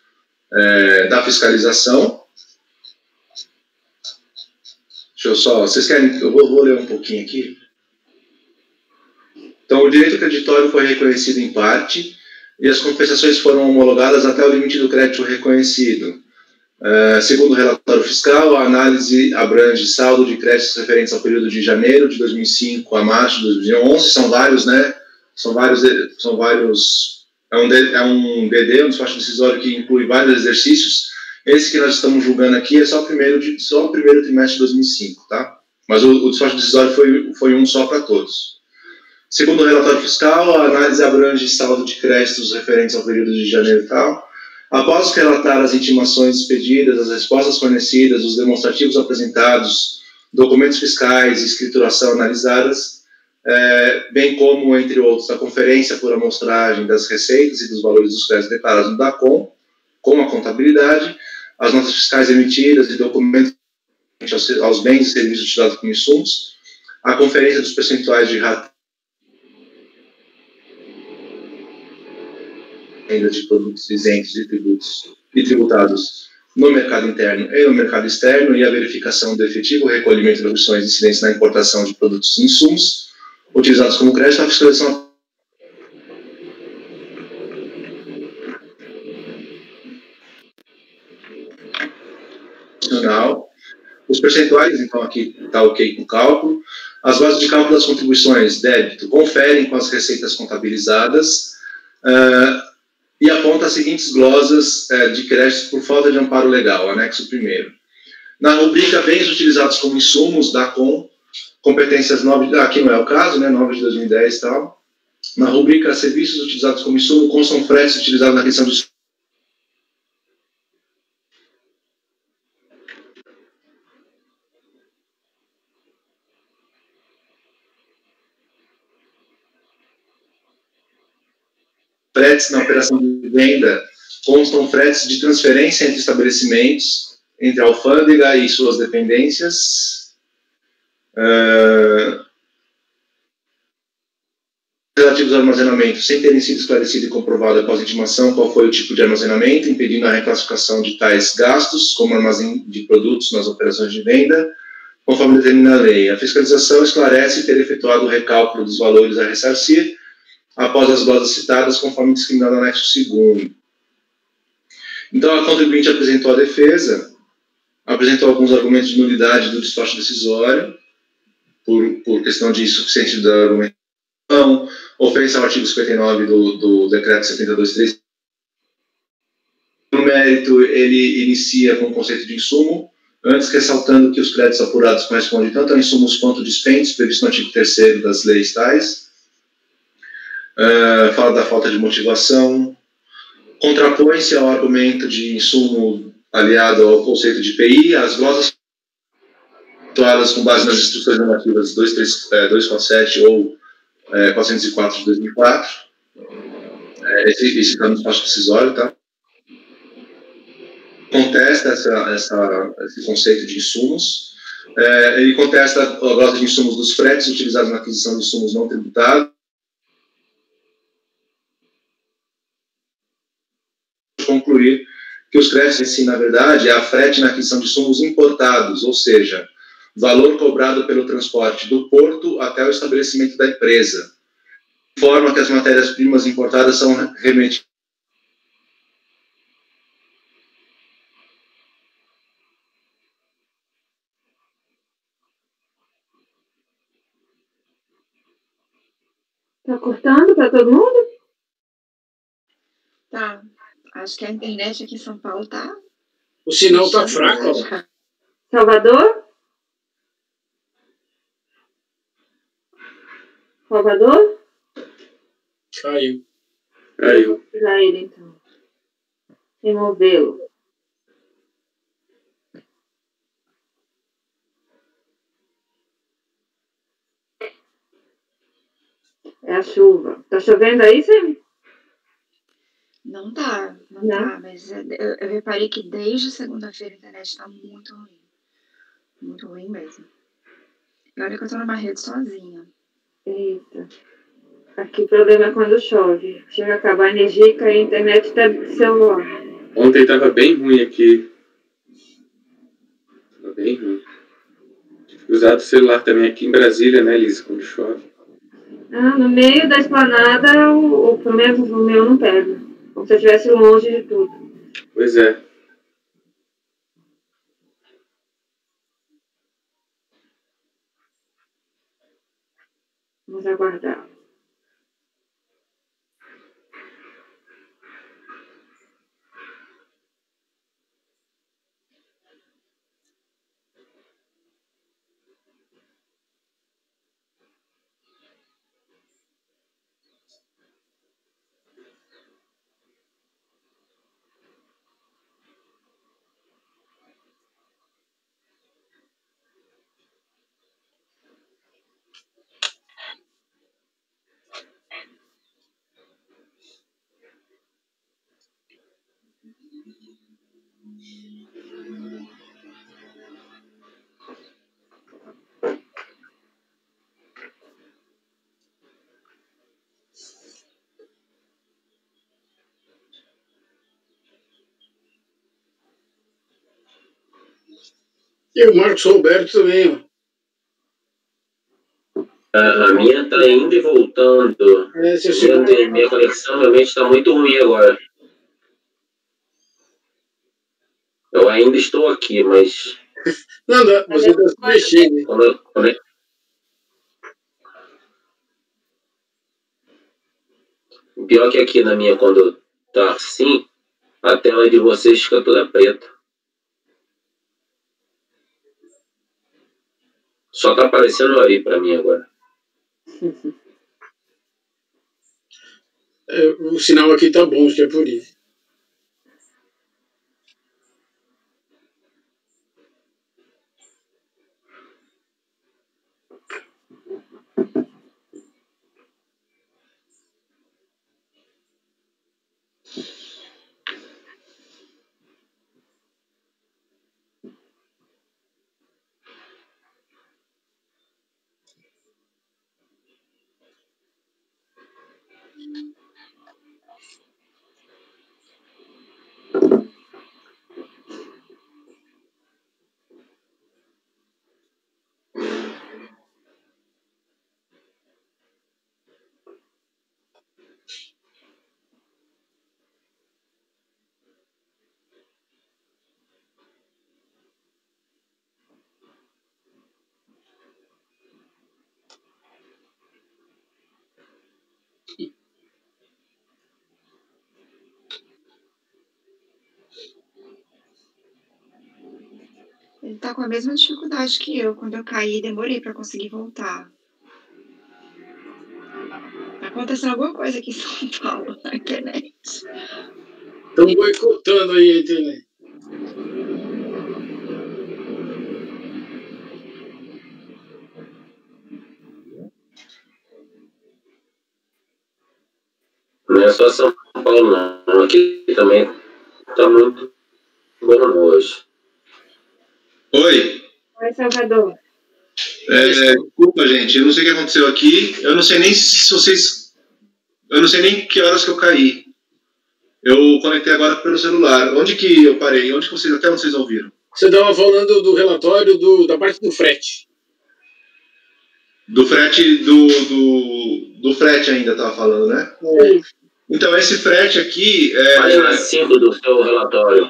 da fiscalização. Deixa eu só, vocês querem, eu vou ler um pouquinho aqui. Então, o direito creditório foi reconhecido em parte e as compensações foram homologadas até o limite do crédito reconhecido. Segundo o relatório fiscal, a análise abrange saldo de créditos referentes ao período de janeiro de 2005 a março de 2011. São vários, né? São vários. É um DD, um despacho decisório que inclui vários exercícios. Esse que nós estamos julgando aqui é só o primeiro trimestre de 2005, tá? Mas o despacho decisório foi um só para todos. Segundo o relatório fiscal, a análise abrange saldo de créditos referentes ao período de janeiro e tal. Após relatar as intimações expedidas, as respostas fornecidas, os demonstrativos apresentados, documentos fiscais e escrituração analisadas, bem como, entre outros, a conferência por amostragem das receitas e dos valores dos créditos declarados no DACOM, com a contabilidade, as notas fiscais emitidas e documentos aos bens e serviços utilizados como insumos, a conferência dos percentuais de renda de produtos isentos e tributados no mercado interno e no mercado externo e a verificação do efetivo recolhimento de opções incidentes na importação de produtos e insumos utilizados como crédito, a fiscalização nacional. Os percentuais, então aqui está ok com o cálculo. As bases de cálculo das contribuições, débito, conferem com as receitas contabilizadas e aponta as seguintes glosas de créditos por falta de amparo legal, anexo 1º. Na rubrica bens utilizados como insumos, DACOM, competências 9, aqui não é o caso, né, 9 de 2010 e tal. Na rubrica serviços utilizados como insumo, constam fretes utilizados na aquisição de fretes na operação de venda, constam fretes de transferência entre estabelecimentos, entre a alfândega e suas dependências, relativos ao armazenamento, sem terem sido esclarecido e comprovado após a intimação qual foi o tipo de armazenamento, impedindo a reclassificação de tais gastos como armazém de produtos nas operações de venda, conforme determina a lei. A fiscalização esclarece ter efetuado o recálculo dos valores a ressarcir após as glosas citadas, conforme discriminado no anexo 2º. Então, a contribuinte apresentou a defesa, apresentou alguns argumentos de nulidade do despacho decisório, por questão de insuficiência da argumentação, ofensa ao artigo 59 do decreto 72.3. No mérito, ele inicia com o conceito de insumo, antes ressaltando que os créditos apurados correspondem tanto a insumos quanto dispêndios, previsto no artigo 3º das leis tais. Fala da falta de motivação, contrapõe-se ao argumento de insumo aliado ao conceito de IPI, as glosas atuadas com base nas instruções normativas 247 ou 404 de 2004, esse está no espaço decisório, tá? Contesta esse conceito de insumos, ele contesta a glosa de insumos dos fretes utilizados na aquisição de insumos não tributados, concluir que os créditos, na verdade, é a frete na aquisição de insumos importados, ou seja, valor cobrado pelo transporte do porto até o estabelecimento da empresa, de forma que as matérias-primas importadas são remetidas. Tá cortando para todo mundo? Tá. Acho que a internet aqui em São Paulo tá... O sinal tá fraco, ó. Salvador? Salvador? Caiu. Vou tirar ele, então. Removê-lo. É a chuva. Tá chovendo aí, Semi? Não tá, mas eu reparei que desde segunda-feira a internet tá muito ruim. Muito ruim mesmo. E olha que eu tô numa rede sozinha. Eita. Aqui o problema é quando chove. Chega a acabar a energia e cai a internet até do celular. Ontem tava bem ruim aqui. Tava bem ruim. Tive que usar o celular também aqui em Brasília, né, Lisa, quando chove. Ah, no meio da esplanada, pelo menos o meu não pega. Como se eu estivesse longe de tudo. Pois é. Vamos aguardar. E o Marcos Roberto também, ó. A minha tá indo e voltando. Minha conexão realmente está muito ruim agora. Eu ainda estou aqui, mas... Não, você está se mexendo. O pior que aqui na minha, quando tá assim, a tela de vocês fica toda preta. Só tá aparecendo aí para mim agora. O sinal aqui tá bom, acho que é por isso. Ele tá com a mesma dificuldade que eu. Quando eu caí, demorei para conseguir voltar. Tá acontecendo alguma coisa aqui em São Paulo na internet. Estão boicotando aí a internet. Não é só São Paulo, não. Aqui também tá muito bom hoje. Oi. Oi, Salvador. Desculpa, gente. Eu não sei o que aconteceu aqui. Eu não sei nem se vocês... Eu não sei nem que horas que eu caí. Eu conectei agora pelo celular. Onde que eu parei? Até onde vocês ouviram? Você estava falando do relatório da parte do frete. Do frete, do frete ainda estava falando, né? Então, esse frete aqui... Página 5 do seu relatório.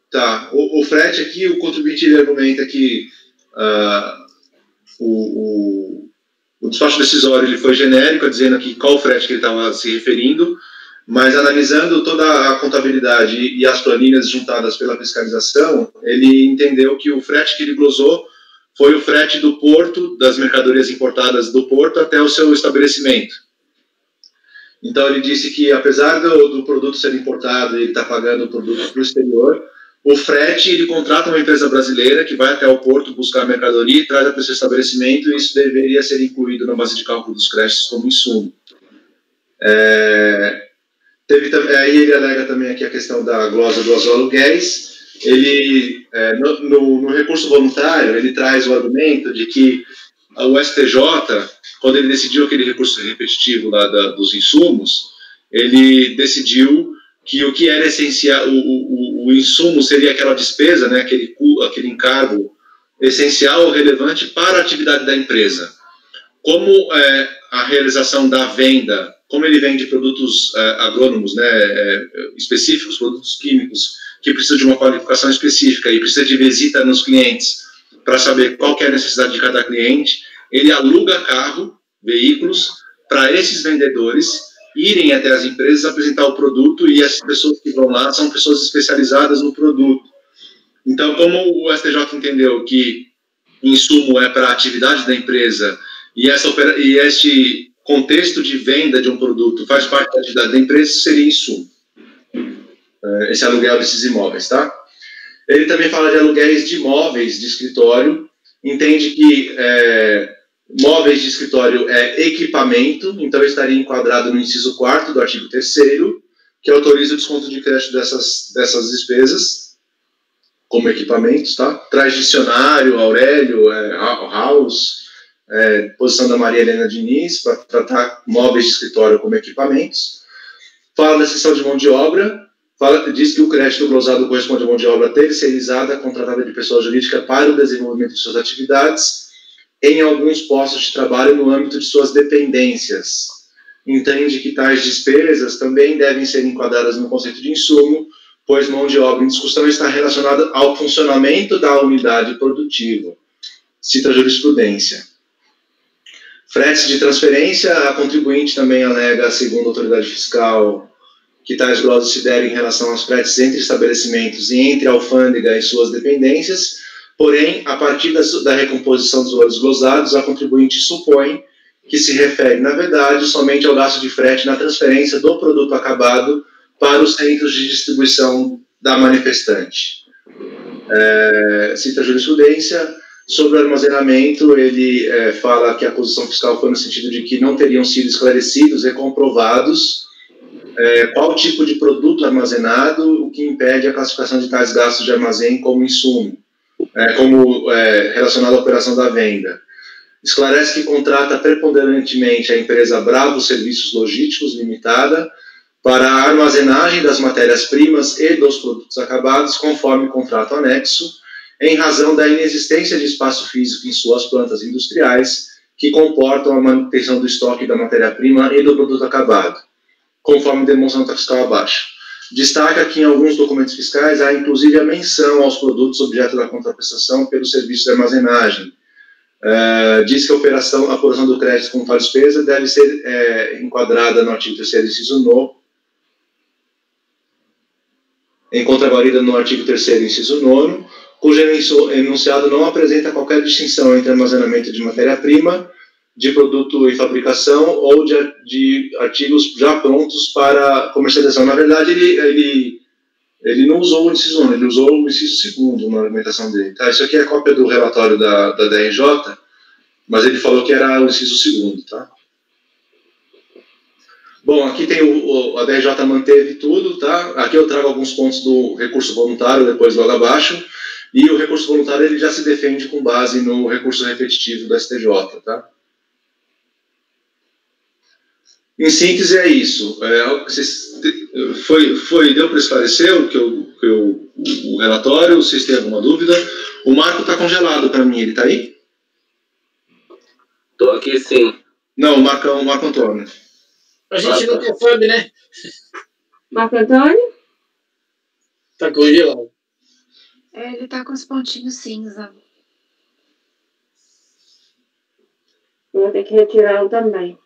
Tá. O frete aqui, o contribuinte ele argumenta que o despacho decisório ele foi genérico, dizendo aqui qual frete que ele estava se referindo, mas analisando toda a contabilidade e as planilhas juntadas pela fiscalização, ele entendeu que o frete que ele glosou foi o frete do porto, das mercadorias importadas do porto até o seu estabelecimento. Então ele disse que apesar do produto ser importado e ele está pagando o produto para o exterior, o frete ele contrata uma empresa brasileira que vai até o porto buscar a mercadoria e traz até o seu estabelecimento, e isso deveria ser incluído na base de cálculo dos créditos como insumo. Aí ele alega também aqui a questão da glosa dos aluguéis. Ele, no recurso voluntário, ele traz o argumento de que o STJ, quando ele decidiu aquele recurso repetitivo lá dos insumos, ele decidiu que o que era essencial, o insumo seria aquela despesa, né, aquele encargo essencial ou relevante para a atividade da empresa. Como a realização da venda, como ele vende produtos agrônomos, né, específicos, produtos químicos, que precisam de uma qualificação específica e precisa de visita nos clientes para saber qual que é a necessidade de cada cliente, ele aluga veículos, para esses vendedores irem até as empresas apresentar o produto, e as pessoas que vão lá são pessoas especializadas no produto. Então, como o STJ entendeu que insumo é para a atividade da empresa, e este contexto de venda de um produto faz parte da atividade da empresa, seria insumo. Esse aluguel desses imóveis, tá? Ele também fala de aluguéis de imóveis de escritório, entende que móveis de escritório é equipamento, então estaria enquadrado no inciso 4º do artigo 3º, que autoriza o desconto de crédito dessas despesas como equipamentos, tá? Traz dicionário, Aurélio, House, posição da Maria Helena Diniz, para tratar móveis de escritório como equipamentos. Fala da seção de mão de obra, diz que o crédito glosado corresponde à mão de obra terceirizada, contratada de pessoa jurídica para o desenvolvimento de suas atividades, em alguns postos de trabalho no âmbito de suas dependências. Entende que tais despesas também devem ser enquadradas no conceito de insumo, pois mão de obra em discussão está relacionada ao funcionamento da unidade produtiva. Cita a jurisprudência. Fretes de transferência, a contribuinte também alega, segundo a autoridade fiscal, que tais glosas se derem em relação aos fretes entre estabelecimentos e entre a alfândega e suas dependências. Porém, a partir da recomposição dos valores glosados, a contribuinte supõe que se refere, na verdade, somente ao gasto de frete na transferência do produto acabado para os centros de distribuição da manifestante. Cita a jurisprudência. Sobre o armazenamento, ele fala que a acusação fiscal foi no sentido de que não teriam sido esclarecidos e comprovados qual tipo de produto armazenado, o que impede a classificação de tais gastos de armazém como insumo, relacionado à operação da venda. Esclarece que contrata preponderantemente a empresa Bravo Serviços Logísticos Limitada para a armazenagem das matérias-primas e dos produtos acabados, conforme o contrato anexo, em razão da inexistência de espaço físico em suas plantas industriais que comportam a manutenção do estoque da matéria-prima e do produto acabado, conforme demonstra nota fiscal abaixo. Destaca que em alguns documentos fiscais há inclusive a menção aos produtos objeto da contraprestação pelo serviço de armazenagem. Diz que a apuração do crédito com tal despesa deve ser enquadrada no artigo 3º, inciso 9, em contraguarida no artigo 3º, inciso 9, cujo enunciado não apresenta qualquer distinção entre armazenamento de matéria-prima, de produto em fabricação ou de artigos já prontos para comercialização. Na verdade, ele não usou o inciso 1, ele usou o inciso 2º na argumentação dele. Tá? Isso aqui é cópia do relatório da DRJ, mas ele falou que era o inciso 2º. Tá? Bom, aqui tem a DRJ manteve tudo. Tá? Aqui eu trago alguns pontos do recurso voluntário, depois logo abaixo. E o recurso voluntário ele já se defende com base no recurso repetitivo do STJ. Tá? Em síntese, é isso. Deu para esclarecer o relatório? Vocês têm alguma dúvida? O Marco está congelado para mim, ele está aí? Tô aqui sim. Não, o Marco Antônio. A gente não tem fome, né? Marco Antônio? Tá congelado. Ele tá com os pontinhos cinza. Eu vou ter que retirá-lo também.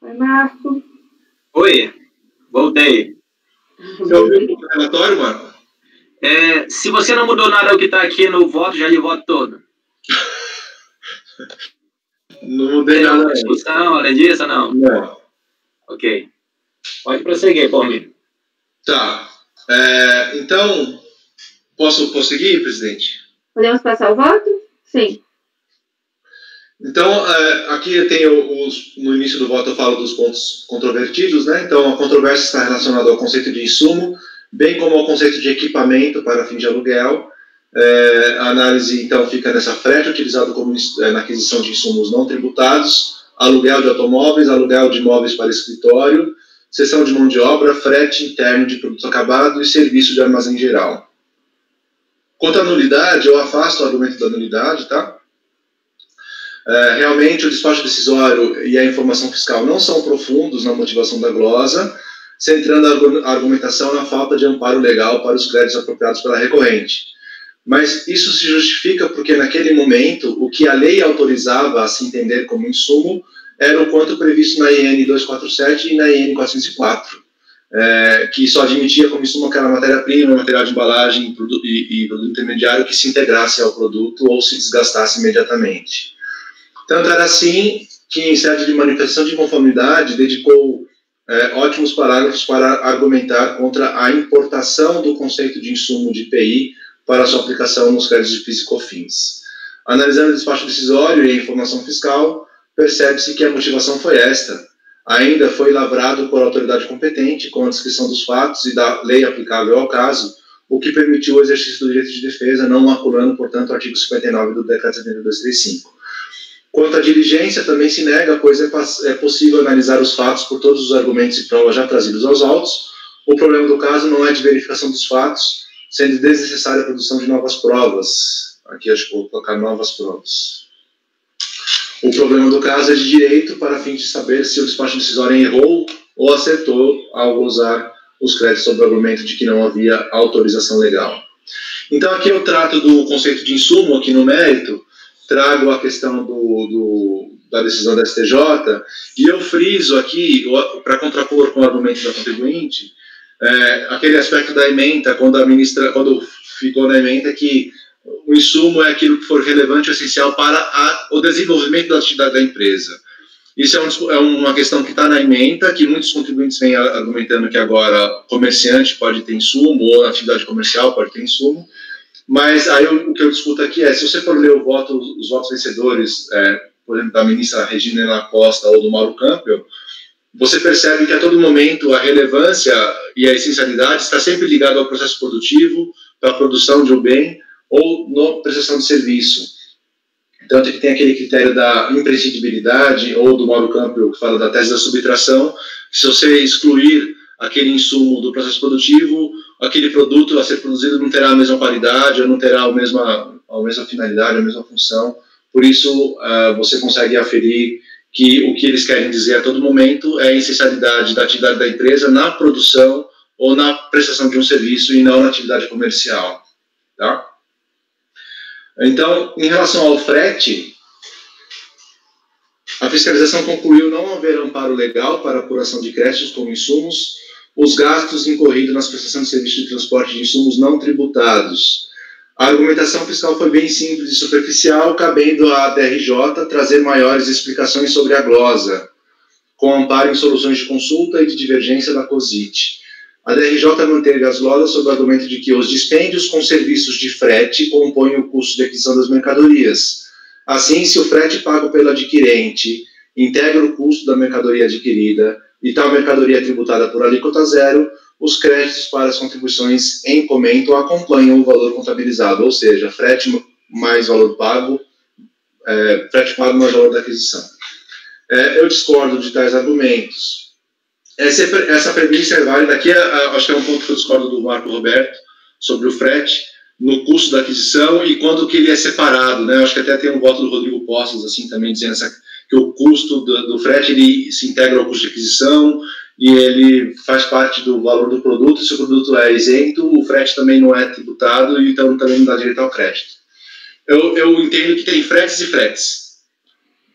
Oi, Marco. Oi, voltei. Você ouviu o relatório, Marco? Se você não mudou nada do que está aqui no voto, já li o voto todo. Não mudei nada. Tem discussão além disso, não? Não. Ok. Pode prosseguir, por mim. Tá. Então, posso prosseguir, presidente? Podemos passar o voto? Sim. Então, aqui eu tenho no início do voto eu falo dos pontos controvertidos, né? Então, a controvérsia está relacionada ao conceito de insumo, bem como ao conceito de equipamento para fim de aluguel. A análise, então, fica nessa frete utilizado na aquisição de insumos não tributados, aluguel de automóveis, aluguel de imóveis para escritório, cessão de mão de obra, frete interno de produto acabado e serviço de armazém geral. Quanto à nulidade, eu afasto o argumento da nulidade, tá? Realmente, o despacho decisório e a informação fiscal não são profundos na motivação da glosa, centrando a argumentação na falta de amparo legal para os créditos apropriados pela recorrente. Mas isso se justifica porque, naquele momento, o que a lei autorizava a se entender como insumo era o quanto previsto na IN 247 e na IN 404, que só admitia como insumo aquela matéria-prima, material de embalagem e produto intermediário que se integrasse ao produto ou se desgastasse imediatamente. Tanto era assim que, em sede de manifestação de conformidade, dedicou ótimos parágrafos para argumentar contra a importação do conceito de insumo de IPI para sua aplicação nos créditos de PIS e COFINS. Analisando o despacho decisório e a informação fiscal, percebe-se que a motivação foi esta. Ainda foi lavrado por autoridade competente, com a descrição dos fatos e da lei aplicável ao caso, o que permitiu o exercício do direito de defesa, não maculando, portanto, o artigo 59 do Decreto 7235. Quanto à diligência, também se nega, pois é possível analisar os fatos por todos os argumentos e provas já trazidos aos autos. O problema do caso não é de verificação dos fatos, sendo desnecessária a produção de novas provas. Aqui acho que vou colocar novas provas. O problema do caso é de direito, para fim de saber se o despacho decisório errou ou acertou ao usar os créditos sob o argumento de que não havia autorização legal. Então aqui eu trato do conceito de insumo, aqui no mérito, trago a questão da decisão da STJ, e eu friso aqui, para contrapor com o argumento da contribuinte, aquele aspecto da ementa, quando ficou na ementa que o insumo é aquilo que for relevante ou essencial para o desenvolvimento da atividade da empresa. Isso é uma questão que está na ementa, que muitos contribuintes vêm argumentando que agora comerciante pode ter insumo, ou atividade comercial pode ter insumo, mas aí o que eu discuto aqui é, se você for ler os votos vencedores, por exemplo, da ministra Regina Helena Costa ou do Mauro Campbell, você percebe que a todo momento a relevância e a essencialidade está sempre ligada ao processo produtivo, para a produção de um bem ou na prestação de serviço. Tanto que tem aquele critério da imprescindibilidade, ou do Mauro Campbell, que fala da tese da subtração, que se você excluir aquele insumo do processo produtivo, aquele produto a ser produzido não terá a mesma qualidade, ou não terá a mesma finalidade, a mesma função. Por isso, você consegue aferir que o que eles querem dizer a todo momento é a essencialidade da atividade da empresa na produção ou na prestação de um serviço e não na atividade comercial. Tá? Então, em relação ao frete, a fiscalização concluiu não haver amparo legal para apuração de créditos como insumos, os gastos incorridos nas prestações de serviço de transporte de insumos não tributados. A argumentação fiscal foi bem simples e superficial, cabendo à DRJ trazer maiores explicações sobre a glosa, com amparo em soluções de consulta e de divergência da COSIT. A DRJ manteve as glosas sob o argumento de que os dispêndios com serviços de frete compõem o custo de aquisição das mercadorias. Assim, se o frete pago pelo adquirente integra o custo da mercadoria adquirida e tal mercadoria é tributada por alíquota zero, os créditos para as contribuições em comento acompanham o valor contabilizado, ou seja, frete mais valor pago, frete pago mais valor da aquisição. Eu discordo de tais argumentos. Essa premissa é válida. Aqui, acho que é um ponto que eu discordo do Marco Roberto, sobre o frete, no custo da aquisição e quando que ele é separado, né? Acho que até tem um voto do Rodrigo Postos, assim, também dizendo que o custo do frete, ele se integra ao custo de aquisição e ele faz parte do valor do produto. Se o produto é isento, o frete também não é tributado e então também não dá direito ao crédito. Eu entendo que tem fretes e fretes.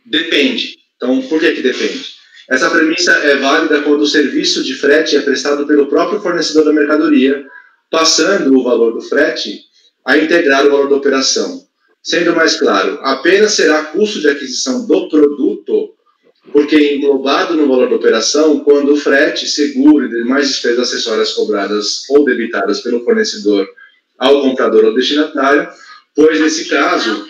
Depende. Então, por que depende? Essa premissa é válida quando o serviço de frete é prestado pelo próprio fornecedor da mercadoria, passando o valor do frete a integrar o valor da operação. Sendo mais claro, apenas será custo de aquisição do produto, porque é englobado no valor da operação quando o frete, seguro e demais despesas acessórias cobradas ou debitadas pelo fornecedor ao comprador ou destinatário, pois, nesse caso,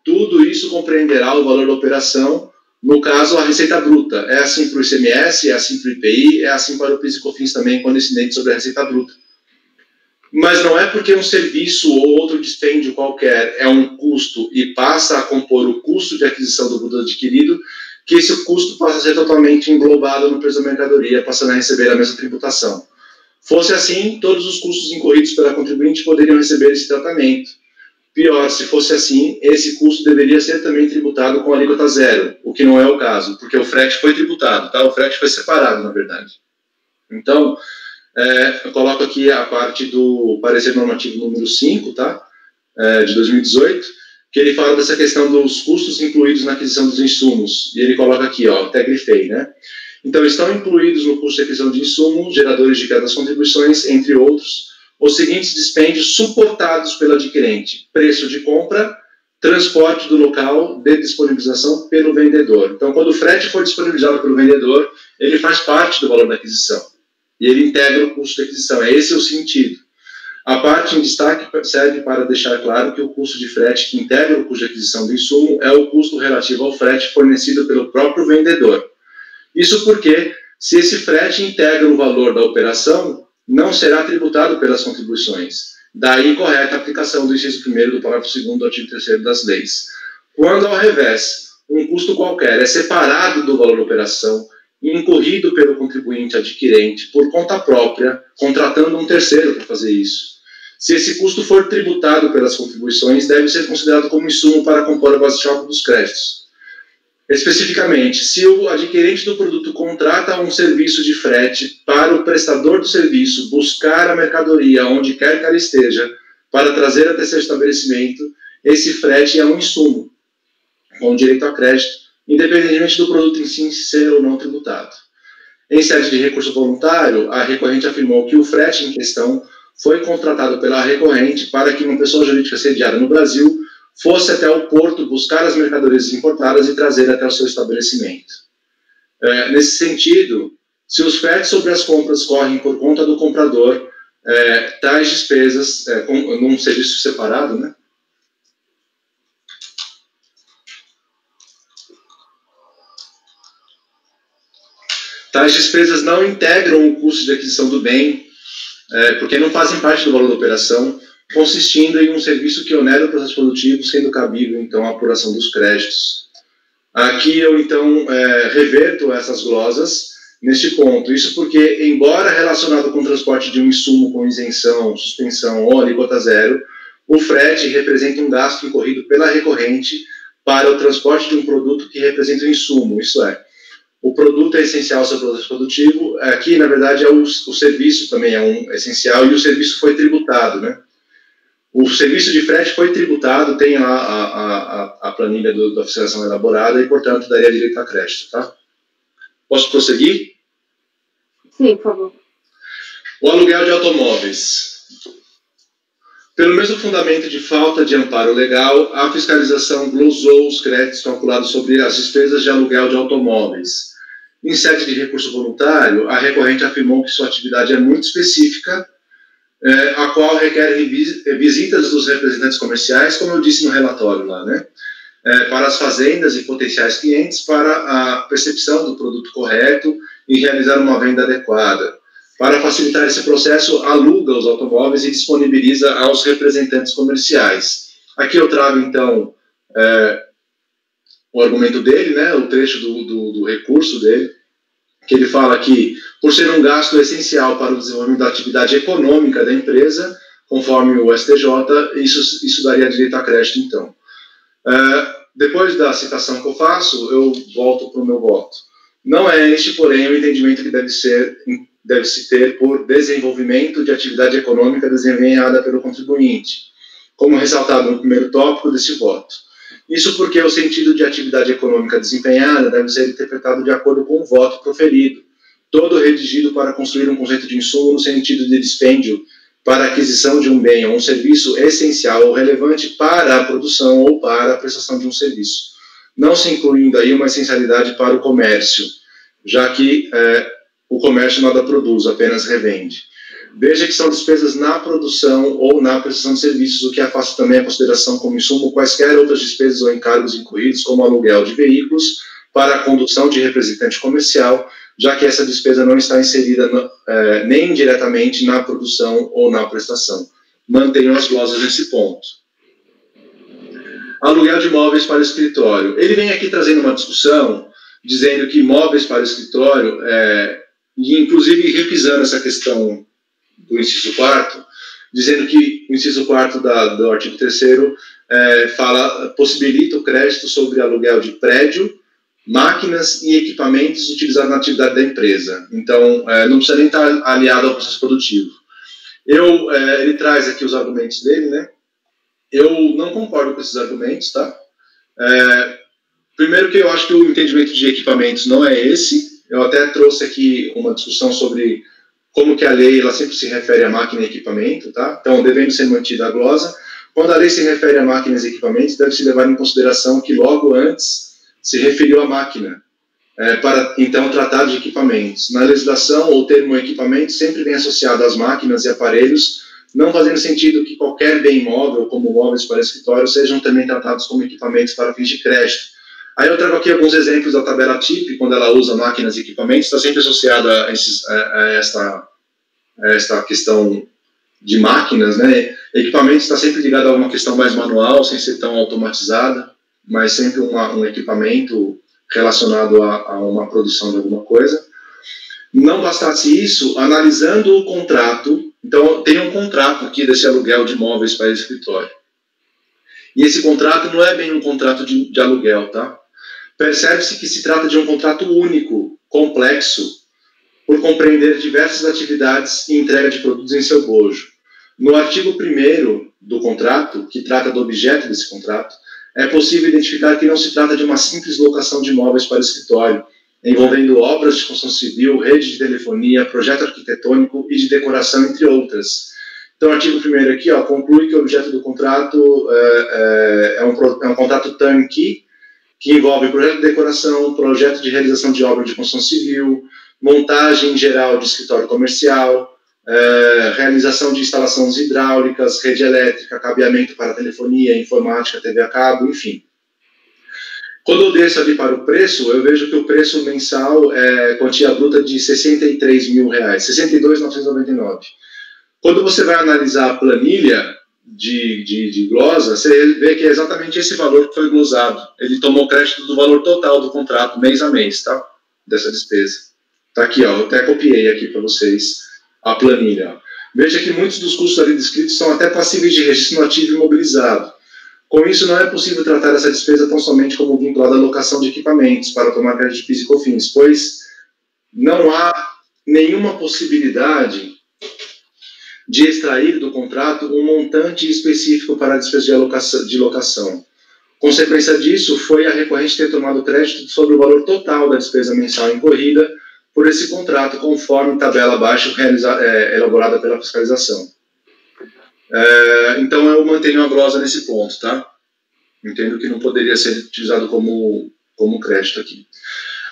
tudo isso compreenderá o valor da operação, no caso, a receita bruta. É assim para o ICMS, é assim para o IPI, é assim para o PIS e COFINS também, quando incidente sobre a receita bruta. Mas não é porque um serviço ou outro dispêndio qualquer é um custo e passa a compor o custo de aquisição do produto adquirido, que esse custo passa a ser totalmente englobado no preço da mercadoria, passando a receber a mesma tributação. Fosse assim, todos os custos incorridos pela contribuinte poderiam receber esse tratamento. Pior, se fosse assim, esse custo deveria ser também tributado com alíquota zero, o que não é o caso, porque o frete foi tributado, tá? O frete foi separado, na verdade. Então, eu coloco aqui a parte do parecer normativo número 5, tá? De 2018, que ele fala dessa questão dos custos incluídos na aquisição dos insumos. E ele coloca aqui, ó, até grifei, né? Então, estão incluídos no custo de aquisição de insumos, geradores de cada contribuições, entre outros, os seguintes dispêndios suportados pelo adquirente: preço de compra, transporte do local de disponibilização pelo vendedor. Então, quando o frete for disponibilizado pelo vendedor, ele faz parte do valor da aquisição. E ele integra o custo de aquisição. Esse é o sentido. A parte em destaque serve para deixar claro que o custo de frete que integra o custo de aquisição do insumo é o custo relativo ao frete fornecido pelo próprio vendedor. Isso porque, se esse frete integra o valor da operação, não será tributado pelas contribuições. Daí correta a aplicação do inciso 1º do parágrafo 2º do artigo 3º das leis. Quando, ao revés, um custo qualquer é separado do valor da operação e incorrido pelo contribuinte adquirente por conta própria, contratando um terceiro para fazer isso. Se esse custo for tributado pelas contribuições, deve ser considerado como insumo para compor a base de cálculo dos créditos. Especificamente, se o adquirente do produto contrata um serviço de frete para o prestador do serviço buscar a mercadoria onde quer que ela esteja para trazer até seu estabelecimento, esse frete é um insumo, com direito a crédito, independentemente do produto em si ser ou não tributado. Em sede de recurso voluntário, a recorrente afirmou que o frete em questão foi contratado pela recorrente para que uma pessoa jurídica sediada no Brasil fosse até o porto buscar as mercadorias importadas e trazer até o seu estabelecimento. Nesse sentido, se os fretes sobre as compras correm por conta do comprador, tais despesas, num serviço separado, né? Tais despesas não integram o custo de aquisição do bem, porque não fazem parte do valor da operação, consistindo em um serviço que onera o processo produtivo, sendo cabível, então, a apuração dos créditos. Aqui eu, então, reverto essas glosas neste ponto. Isso porque, embora relacionado com o transporte de um insumo com isenção, suspensão ou alíquota zero, o frete representa um gasto incorrido pela recorrente para o transporte de um produto que representa um insumo, isso é, o produto é essencial ao seu processo produtivo, aqui, na verdade, o serviço também é um essencial, e o serviço foi tributado, né? O serviço de frete foi tributado, tem lá a planilha da fiscalização elaborada, e, portanto, daria direito a crédito, tá? Posso prosseguir? Sim, por favor. O aluguel de automóveis. Pelo mesmo fundamento de falta de amparo legal, a fiscalização glosou os créditos calculados sobre as despesas de aluguel de automóveis. Em sede de recurso voluntário, a recorrente afirmou que sua atividade é muito específica, a qual requer visitas dos representantes comerciais, como eu disse no relatório lá, né? Para as fazendas e potenciais clientes, para a percepção do produto correto e realizar uma venda adequada. Para facilitar esse processo, aluga os automóveis e disponibiliza aos representantes comerciais. Aqui eu trago, então, o argumento dele, né, o trecho do recurso dele, que ele fala que, por ser um gasto essencial para o desenvolvimento da atividade econômica da empresa, conforme o STJ, isso daria direito a crédito, então. Depois da citação que eu faço, eu volto para o meu voto. Não é este, porém, o entendimento que deve-se ter por desenvolvimento de atividade econômica desempenhada pelo contribuinte, como ressaltado no primeiro tópico desse voto. Isso porque o sentido de atividade econômica desempenhada deve ser interpretado de acordo com o voto proferido, todo redigido para construir um conceito de insumo no sentido de dispêndio para a aquisição de um bem ou um serviço essencial ou relevante para a produção ou para a prestação de um serviço, não se incluindo aí uma essencialidade para o comércio, já que o comércio nada produz, apenas revende. Veja que são despesas na produção ou na prestação de serviços, o que afasta também a consideração como insumo quaisquer outras despesas ou encargos incorridos, como aluguel de veículos para a condução de representante comercial, já que essa despesa não está inserida nem diretamente na produção ou na prestação. Mantenho as glosas nesse ponto. Aluguel de imóveis para o escritório. Ele vem aqui trazendo uma discussão, dizendo que imóveis para o escritório, e inclusive revisando essa questão do inciso 4º, dizendo que o inciso 4º do artigo 3º possibilita o crédito sobre aluguel de prédio, máquinas e equipamentos utilizados na atividade da empresa. Então, não precisa nem estar aliado ao processo produtivo. Ele traz aqui os argumentos dele, né? Eu não concordo com esses argumentos, tá? Primeiro que eu acho que o entendimento de equipamentos não é esse. Eu até trouxe aqui uma discussão sobre como que a lei ela sempre se refere a máquina e equipamento, tá? Então, devendo ser mantida a glosa. Quando a lei se refere a máquinas e equipamentos, deve-se levar em consideração que logo antes se referiu à máquina, para então tratar de equipamentos. Na legislação, o termo equipamento sempre vem associado às máquinas e aparelhos, não fazendo sentido que qualquer bem imóvel, como móveis para escritório, sejam também tratados como equipamentos para fins de crédito. Aí eu trago aqui alguns exemplos da tabela TIP, quando ela usa máquinas e equipamentos, está sempre associada a esta questão de máquinas, né? Equipamento está sempre ligado a uma questão mais manual, sem ser tão automatizada, mas sempre um equipamento relacionado a uma produção de alguma coisa. Não bastasse isso, analisando o contrato, então tem um contrato aqui desse aluguel de imóveis para escritório. E esse contrato não é bem um contrato de aluguel, tá? Percebe-se que se trata de um contrato único, complexo, por compreender diversas atividades e entrega de produtos em seu bojo. No artigo 1º do contrato, que trata do objeto desse contrato, é possível identificar que não se trata de uma simples locação de imóveis para escritório, envolvendo obras de construção civil, rede de telefonia, projeto arquitetônico e de decoração, entre outras. Então, o artigo 1º aqui conclui que o objeto do contrato é um contrato turnkey, que envolve projeto de decoração, projeto de realização de obra de construção civil, montagem geral de escritório comercial, realização de instalações hidráulicas, rede elétrica, cabeamento para telefonia, informática, TV a cabo, enfim. Quando eu desço ali para o preço, eu vejo que o preço mensal é quantia bruta de R$ 63 mil, R$ 62.999. Quando você vai analisar a planilha de glosa, você vê que é exatamente esse valor que foi glosado. Ele tomou crédito do valor total do contrato, mês a mês, tá? Dessa despesa. Tá aqui, ó, eu até copiei aqui para vocês a planilha. Veja que muitos dos custos ali descritos são até passíveis de registro no ativo imobilizado. Com isso, não é possível tratar essa despesa tão somente como vinculada à locação de equipamentos para tomar crédito de PIS e COFINS, pois não há nenhuma possibilidade de extrair do contrato um montante específico para a despesa de locação. Consequência disso foi a recorrente ter tomado crédito sobre o valor total da despesa mensal incorrida por esse contrato, conforme tabela abaixo elaborada pela fiscalização. Então, eu mantenho a glosa nesse ponto, tá? Entendo que não poderia ser utilizado como crédito aqui.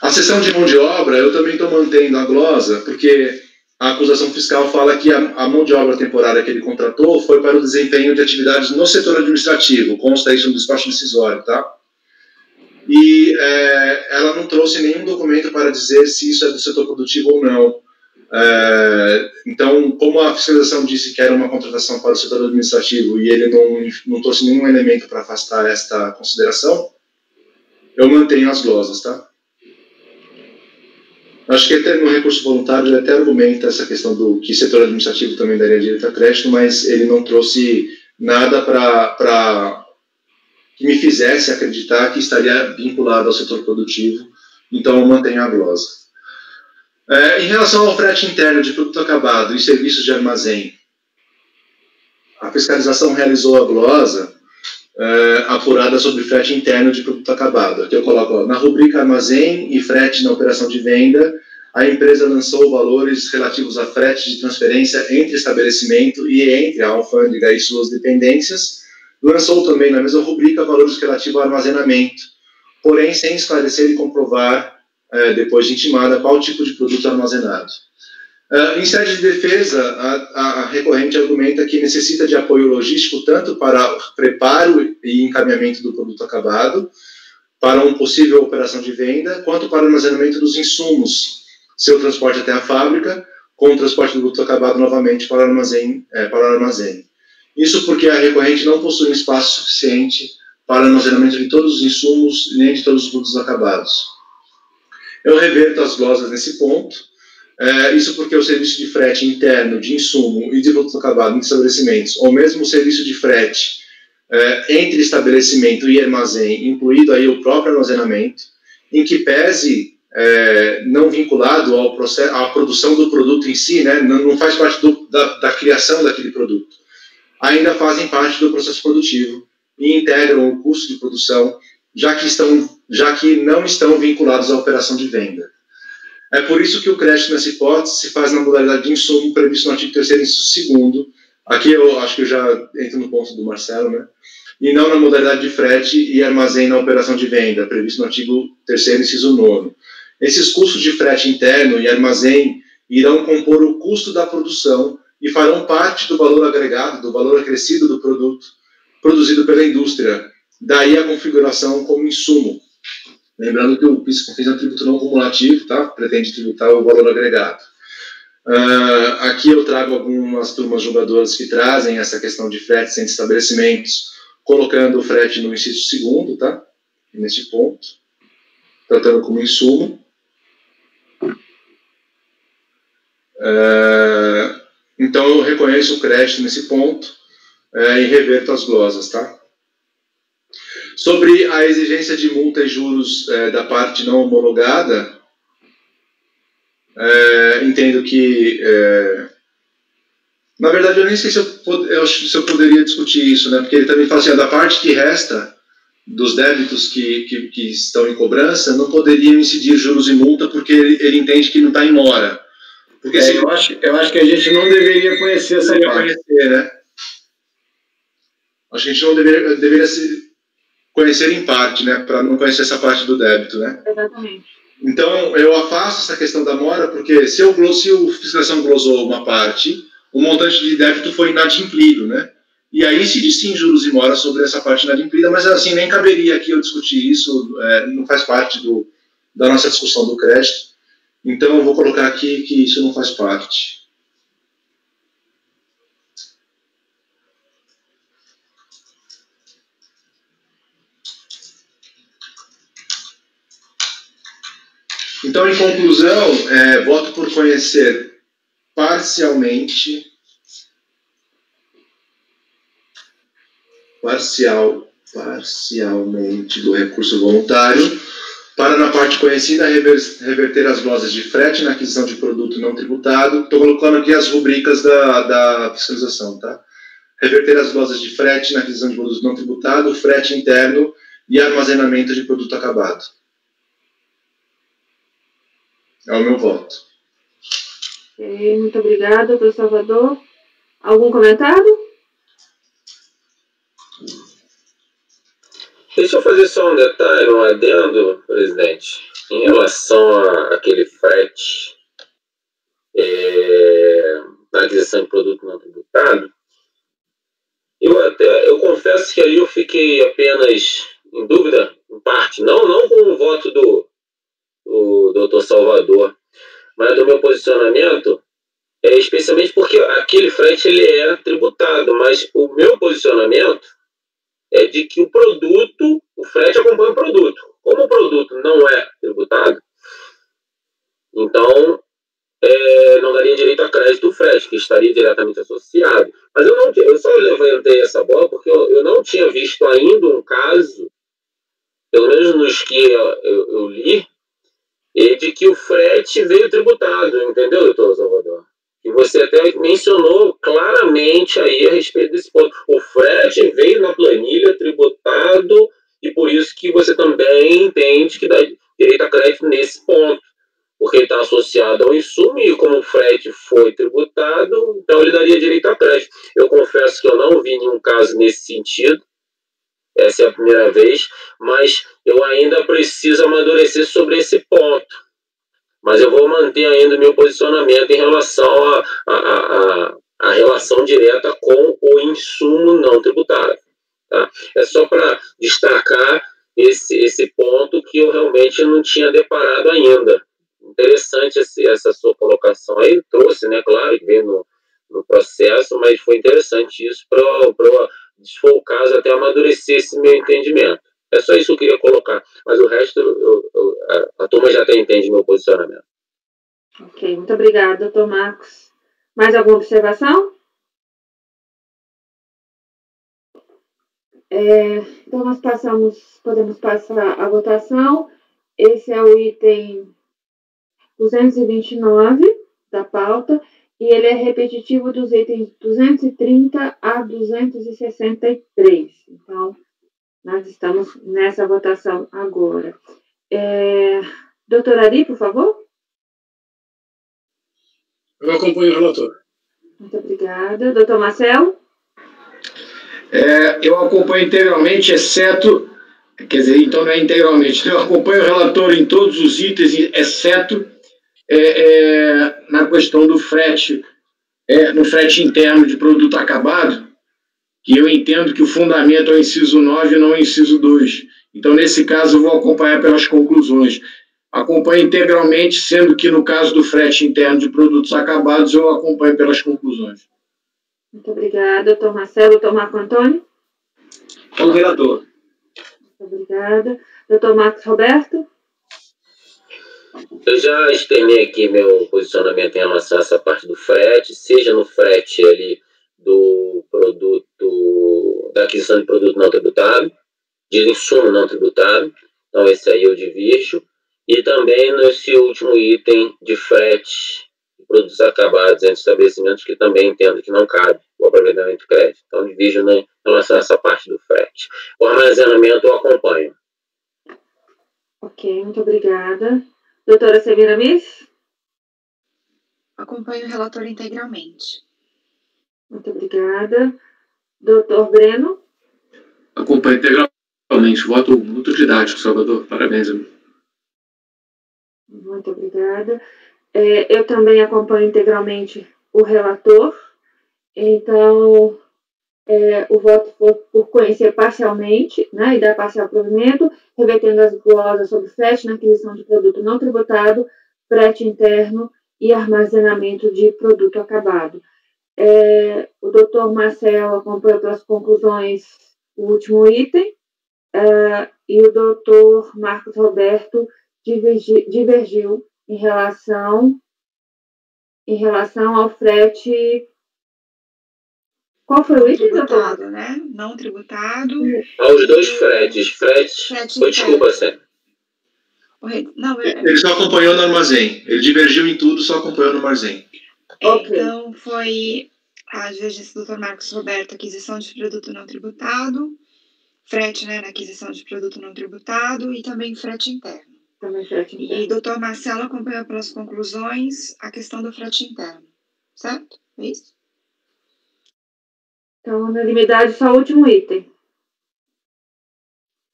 A seção de mão de obra, eu também estou mantendo a glosa, porque a acusação fiscal fala que a mão de obra temporária que ele contratou foi para o desempenho de atividades no setor administrativo, consta isso no despacho decisório, tá? E ela não trouxe nenhum documento para dizer se isso é do setor produtivo ou não. Então, como a fiscalização disse que era uma contratação para o setor administrativo e ele não trouxe nenhum elemento para afastar esta consideração, eu mantenho as glosas, tá? Acho que até no recurso voluntário ele até argumenta essa questão do que setor administrativo também daria direito a crédito, mas ele não trouxe nada para que me fizesse acreditar que estaria vinculado ao setor produtivo, então eu mantenho a glosa. Em relação ao frete interno de produto acabado e serviços de armazém, a fiscalização realizou a glosa apurada sobre frete interno de produto acabado. Aqui eu coloco, na rubrica armazém e frete na operação de venda, a empresa lançou valores relativos a frete de transferência entre estabelecimento e entre a alfândega e suas dependências. Lançou também na mesma rubrica valores relativos ao armazenamento, porém sem esclarecer e comprovar, depois de intimada, qual tipo de produto armazenado. Em sede de defesa, a recorrente argumenta que necessita de apoio logístico tanto para preparo e encaminhamento do produto acabado, para uma possível operação de venda, quanto para o armazenamento dos insumos, seu transporte até a fábrica, com o transporte do produto acabado novamente para o armazém. Isso porque a recorrente não possui um espaço suficiente para o armazenamento de todos os insumos, nem de todos os produtos acabados. Eu reverto as glosas nesse ponto. Isso porque o serviço de frete interno de insumo e de produto acabado em estabelecimentos, ou mesmo o serviço de frete entre estabelecimento e armazém, incluído aí o próprio armazenamento, em que pese não vinculado ao processo, à produção do produto em si, né, não faz parte da criação daquele produto, ainda fazem parte do processo produtivo e integram o custo de produção, já que não estão vinculados à operação de venda. É por isso que o crédito nessa hipótese se faz na modalidade de insumo previsto no artigo 3º, inciso 2º. Aqui eu acho que eu já entro no ponto do Marcelo, né? E não na modalidade de frete e armazém na operação de venda, previsto no artigo 3º, inciso 9º. Esses custos de frete interno e armazém irão compor o custo da produção e farão parte do valor agregado, do valor acrescido do produto produzido pela indústria. Daí a configuração como insumo. Lembrando que o PIS/COFINS é um tributo não cumulativo, tá? Pretende tributar o valor agregado. Aqui eu trago algumas turmas julgadoras que trazem essa questão de fretes entre estabelecimentos, colocando o frete no inciso segundo, tá? Nesse ponto, tratando como insumo. Então eu reconheço o crédito nesse ponto e reverto as glosas, tá? Sobre a exigência de multa e juros da parte não homologada, entendo que, na verdade, eu nem sei se eu poderia discutir isso, né? Porque ele também fala assim, da parte que resta dos débitos que estão em cobrança, não poderia incidir juros e multa, porque ele entende que não está em mora. Porque eu acho que a gente não deveria conhecer essa parte. Né? Acho que a gente não deveria se conhecer em parte, né? Para não conhecer essa parte do débito, né? Exatamente. Então, eu afasto essa questão da mora, porque se o fiscalização glosou uma parte, o montante de débito foi inadimplido, né? E aí incide sim juros e mora sobre essa parte inadimplida, mas assim, nem caberia aqui eu discutir isso, não faz parte da nossa discussão do crédito. Então, eu vou colocar aqui que isso não faz parte. Então, em conclusão, voto por conhecer parcialmente do recurso voluntário, para, na parte conhecida, reverter as glosas de frete na aquisição de produto não tributado. Estou colocando aqui as rubricas da fiscalização, tá? Reverter as glosas de frete na aquisição de produto não tributado, frete interno e armazenamento de produto acabado. É o meu voto. Muito obrigada, doutor Salvador. Algum comentário? Deixa eu fazer só um detalhe, um adendo, presidente, em relação àquele frete na aquisição de produto não tributado. Eu confesso que aí eu fiquei apenas em dúvida, em parte, não com o voto do doutor Salvador, mas do meu posicionamento, especialmente porque aquele frete ele é tributado, mas o meu posicionamento é de que o frete acompanha o produto. Como o produto não é tributado, então não daria direito a crédito do frete, que estaria diretamente associado. Mas eu só levantei essa bola porque eu não tinha visto ainda um caso, pelo menos nos que eu li, de que o frete veio tributado, entendeu, doutor Salvador? E você até mencionou claramente aí a respeito desse ponto. O frete veio na planilha tributado e por isso que você também entende que dá direito a crédito nesse ponto, porque ele está associado ao insumo e como o frete foi tributado, então ele daria direito a crédito. Eu confesso que eu não vi nenhum caso nesse sentido, essa é a primeira vez, mas eu ainda preciso amadurecer sobre esse ponto. Mas eu vou manter ainda o meu posicionamento em relação à relação direta com o insumo não tributário. Tá? É só para destacar esse ponto que eu realmente não tinha deparado ainda. Interessante essa sua colocação aí, trouxe, né, claro, que veio no processo, mas foi interessante isso para, se for o caso, até amadurecer esse meu entendimento. É só isso que eu queria colocar, mas o resto a turma já até entende meu posicionamento. Ok, muito obrigada, doutor Marcos. Mais alguma observação? Então, podemos passar a votação. Esse é o item 229 da pauta, e ele é repetitivo dos itens 230 a 263. Então, nós estamos nessa votação agora. Doutor Ari, por favor. Eu acompanho o relator. Muito obrigada. Doutor Marcelo? Eu acompanho integralmente, exceto... Quer dizer, então não é integralmente. Eu acompanho o relator em todos os itens, exceto na questão do frete, no frete interno de produto acabado, que eu entendo que o fundamento é o inciso 9 e não o inciso 2. Então, nesse caso, eu vou acompanhar pelas conclusões. acompanho integralmente, sendo que no caso do frete interno de produtos acabados, eu acompanho pelas conclusões. Muito obrigada. Doutor Marcelo. Doutor Marco Antônio? Como relator. Muito obrigada. Doutor Marcos Roberto? Eu já externei aqui meu posicionamento em relação a essa parte do frete, seja no frete ali do produto, da aquisição de produto não tributário, de insumo não tributário, então esse aí eu divirjo, e também nesse último item de frete de produtos acabados entre estabelecimentos que também entendo que não cabe o aproveitamento de crédito, então divirjo em relação a essa parte do frete. O armazenamento eu acompanho. Ok, muito obrigada. Doutora Semiramis? Acompanho o relator integralmente. Muito obrigada. Doutor Breno? Acompanho integralmente. Voto muito didático, Salvador. Parabéns, amigo. Muito obrigada. Eu também acompanho integralmente o relator. Então, o voto por conhecer parcialmente, né, e dar parcial provimento, revertendo as glosas sobre frete na aquisição de produto não tributado, frete interno e armazenamento de produto acabado. O doutor Marcelo acompanhou pelas conclusões o último item, e o doutor Marcos Roberto divergiu em relação ao frete. Qual foi o item, doutor? Né? Não tributado. Aos dois fretes. Desculpa, Sam. Não, ele só acompanhou no armazém. Ele divergiu em tudo, só acompanhou no armazém. Então, foi a divergência do Dr. Marcos Roberto, aquisição de produto não tributado, frete, né, na aquisição de produto não tributado e também frete interno. E Dr. Marcelo acompanhou pelas conclusões a questão do frete interno. Certo? É isso? Então, unanimidade, só o último item.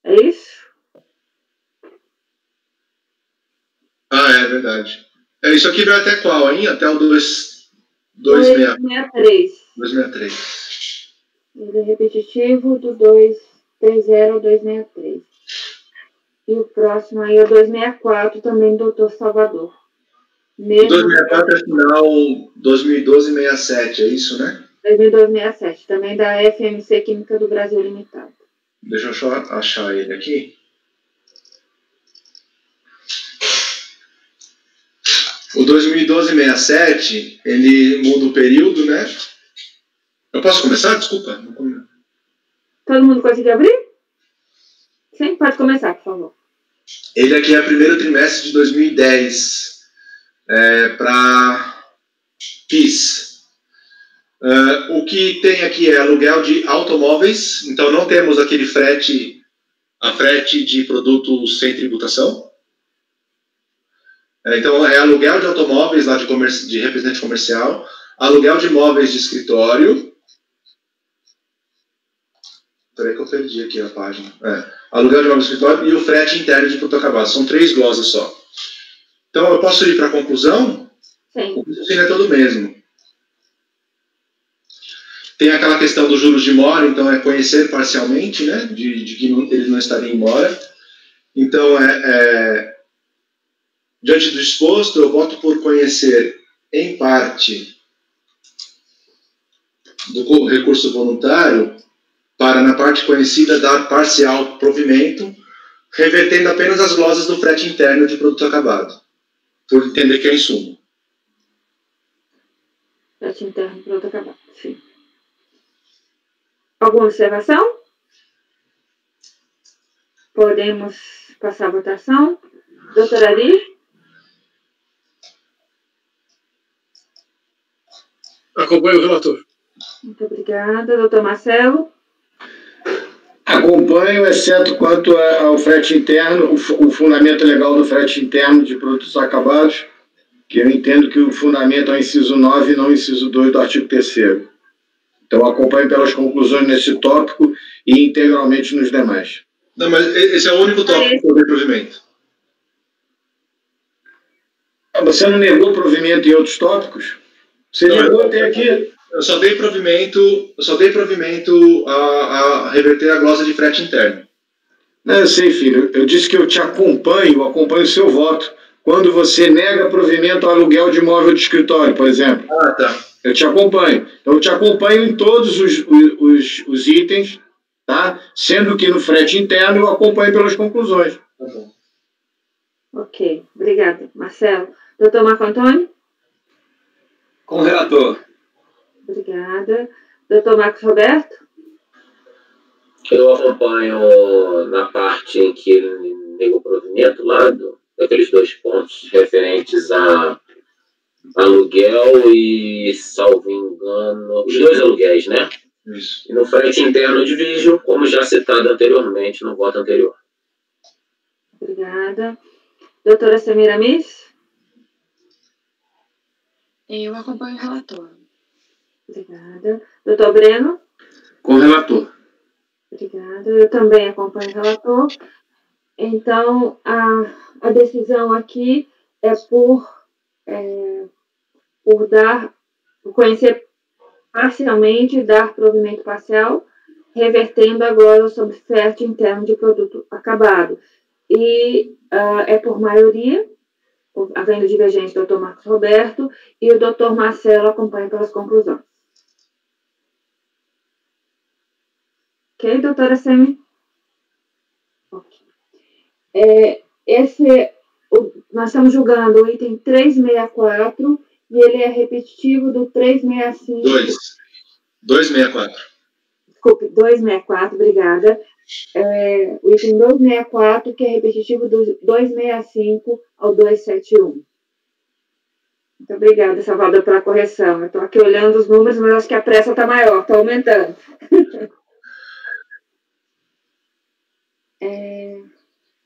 É isso? É verdade. Isso aqui vai até qual, hein? Até o 263. 263. Ele é repetitivo do 230 ao 263. E o próximo aí é o 264, também do doutor Salvador. O 264 é final 2012-67, é isso, né? 2012-67, também da FMC Química do Brasil Limitada. Deixa eu só achar ele aqui. O 2012-67, ele muda o período, né? Eu posso começar? Desculpa. Todo mundo conseguiu abrir? Sim, pode começar, por favor. Ele aqui é o primeiro trimestre de 2010 para PIS. O que tem aqui é aluguel de automóveis, então não temos aquele frete de produtos sem tributação. Então é aluguel de automóveis lá de representante comercial, aluguel de imóveis de escritório. Peraí que eu perdi aqui a página. Aluguel de imóveis de escritório e o frete interno de produto acabado. São 3 glosas só. Então eu posso ir para a conclusão? Sim. O raciocínio é todo mesmo. Tem aquela questão dos juros de mora, então é conhecer parcialmente, né, de que ele não estaria em mora. Então, diante do exposto, eu voto por conhecer, em parte, do recurso voluntário, para, na parte conhecida, dar parcial provimento, revertendo apenas as glosas do frete interno de produto acabado, por entender que é insumo. Frete interno de produto acabado, sim. Alguma observação? Podemos passar a votação. Doutora Ari? Acompanho o relator. Muito obrigada. Doutor Marcelo? Acompanho, exceto quanto ao frete interno, o fundamento legal do frete interno de produtos acabados, que eu entendo que o fundamento é o inciso 9 e não o inciso 2 do artigo 3º. Então, acompanho pelas conclusões nesse tópico e integralmente nos demais. Não, mas esse é o único tópico que eu dei provimento. Você não negou provimento em outros tópicos? Você negou até aqui. Eu só dei provimento a reverter a glosa de frete interno. Não, eu sei, filho. Eu disse que eu te acompanho o seu voto. Quando você nega provimento ao aluguel de imóvel de escritório, por exemplo. Ah, tá. Eu te acompanho. Então, eu te acompanho em todos os itens, tá? Sendo que no frete interno eu acompanho pelas conclusões. Tá bom. Ok, obrigada. Marcelo. Doutor Marco Antônio? Com o relator. Obrigada. Doutor Marcos Roberto? Eu acompanho na parte em que ele negou o provimento lá, daqueles 2 pontos referentes a aluguel e, salvo engano, os 2 aluguéis, né? Isso. E no frete interno eu divido, como já citado anteriormente no voto anterior. Obrigada. Doutora Semiramis? Eu acompanho o relator. Obrigada. Doutor Breno? Com o relator. Obrigada. Eu também acompanho o relator. Então, a decisão aqui é por conhecer parcialmente, dar provimento parcial, revertendo a glosa sobre frete interno de produto acabado. E é por maioria, havendo divergência do Dr. Marcos Roberto, e o Dr. Marcelo acompanha pelas conclusões. Ok, doutora Semi? Ok. Nós estamos julgando o item 364 e ele é repetitivo do 365. 264. Desculpe, 264, obrigada. O item 264, que é repetitivo do 265 ao 271. Muito obrigada, Salvador, pela correção. Eu estou aqui olhando os números, mas acho que a pressa está maior, está aumentando.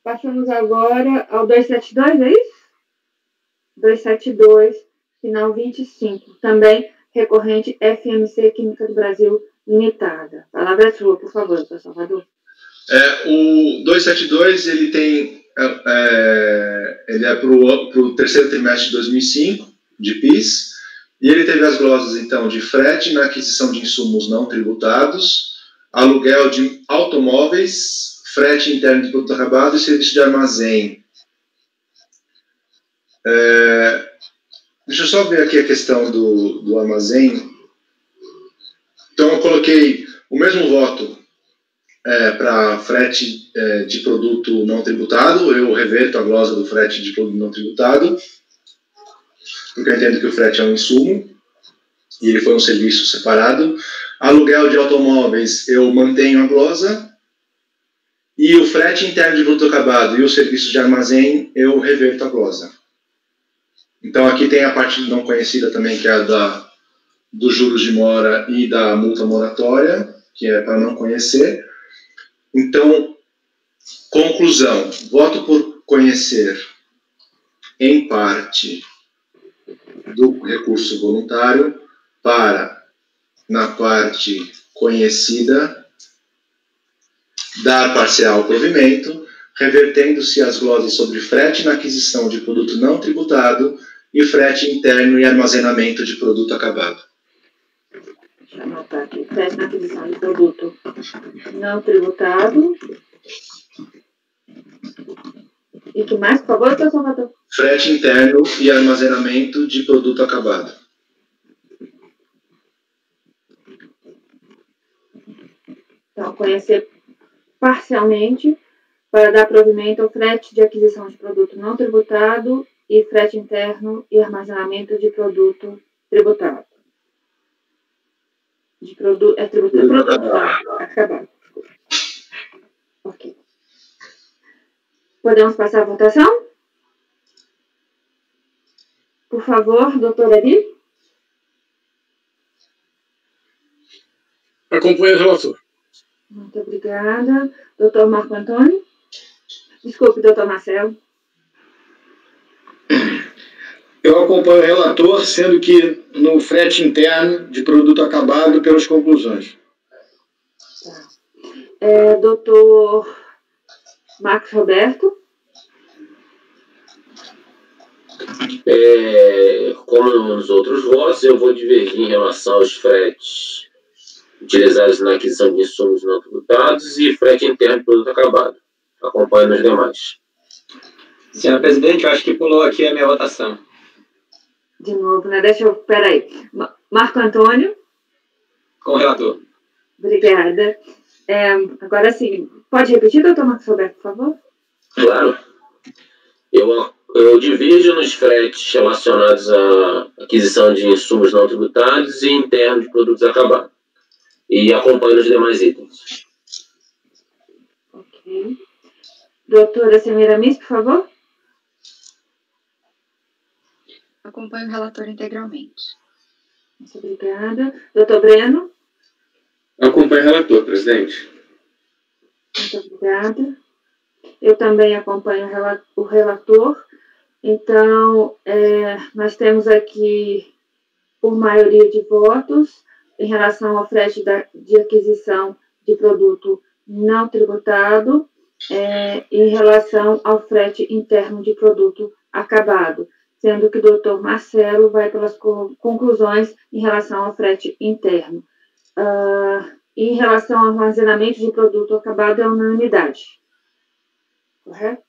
Passamos agora ao 272, é isso? 272, final 25. Também recorrente FMC Química do Brasil Limitada. A palavra é sua, por favor, doutor Salvador. O 272, ele tem... ele é para o terceiro trimestre de 2005, de PIS, e ele teve as glosas, então, de frete na aquisição de insumos não tributados, aluguel de automóveis, frete interno de produto acabado e serviço de armazém. Deixa eu só ver aqui a questão do armazém. Então, eu coloquei o mesmo voto para frete de produto não tributado. Eu reverto a glosa do frete de produto não tributado, porque eu entendo que o frete é um insumo e ele foi um serviço separado. Aluguel de automóveis, eu mantenho a glosa. E o frete interno de produto acabado e o serviço de armazém, eu reverto a glosa. Então, aqui tem a parte não conhecida também, que é a dos juros de mora e da multa moratória, que é para não conhecer. Então, conclusão. Voto por conhecer, em parte, do recurso voluntário para, na parte conhecida, dar parcial provimento, revertendo-se as glosas sobre frete na aquisição de produto não tributado e frete interno e armazenamento de produto acabado. Deixa eu anotar aqui. Frete na aquisição de produto não tributado. E que mais, por favor, doutor Salvador? Frete interno e armazenamento de produto acabado. Então, conhecer parcialmente para dar provimento ao frete de aquisição de produto não tributado e frete interno e armazenamento de produto tributado. Produto acabado. Ok. Podemos passar a votação? Por favor, doutora Ari. Acompanhe o relator. Muito obrigada. Doutor Marco Antônio? Desculpe, doutor Marcelo. Eu acompanho o relator, sendo que no frete interno de produto acabado pelas conclusões. Tá. Doutor Marcos Roberto? Como nos outros votos, eu vou divergir em relação aos fretes utilizados na aquisição de insumos não tributados e frete interno de produto acabado. acompanho nos demais. Senhora presidente, eu acho que pulou aqui a minha votação. De novo, né? Peraí. Marco Antônio? Com o relator. Obrigada. Agora sim, pode repetir, doutor Marcos Roberto, por favor? Claro. Eu divido nos fretes relacionados à aquisição de insumos não tributários e internos de produtos acabados. E acompanho os demais itens. Ok. Doutora Semiramis, por favor? Acompanho o relator integralmente. Muito obrigada. Doutor Breno? Acompanho o relator, presidente. Muito obrigada. Eu também acompanho o relator. Então, nós temos aqui, por maioria de votos, em relação ao frete de aquisição de produto não tributado, em relação ao frete interno de produto acabado, sendo que o doutor Marcelo vai pelas conclusões em relação ao frete interno. Em relação ao armazenamento de produto acabado, é unanimidade. Correto?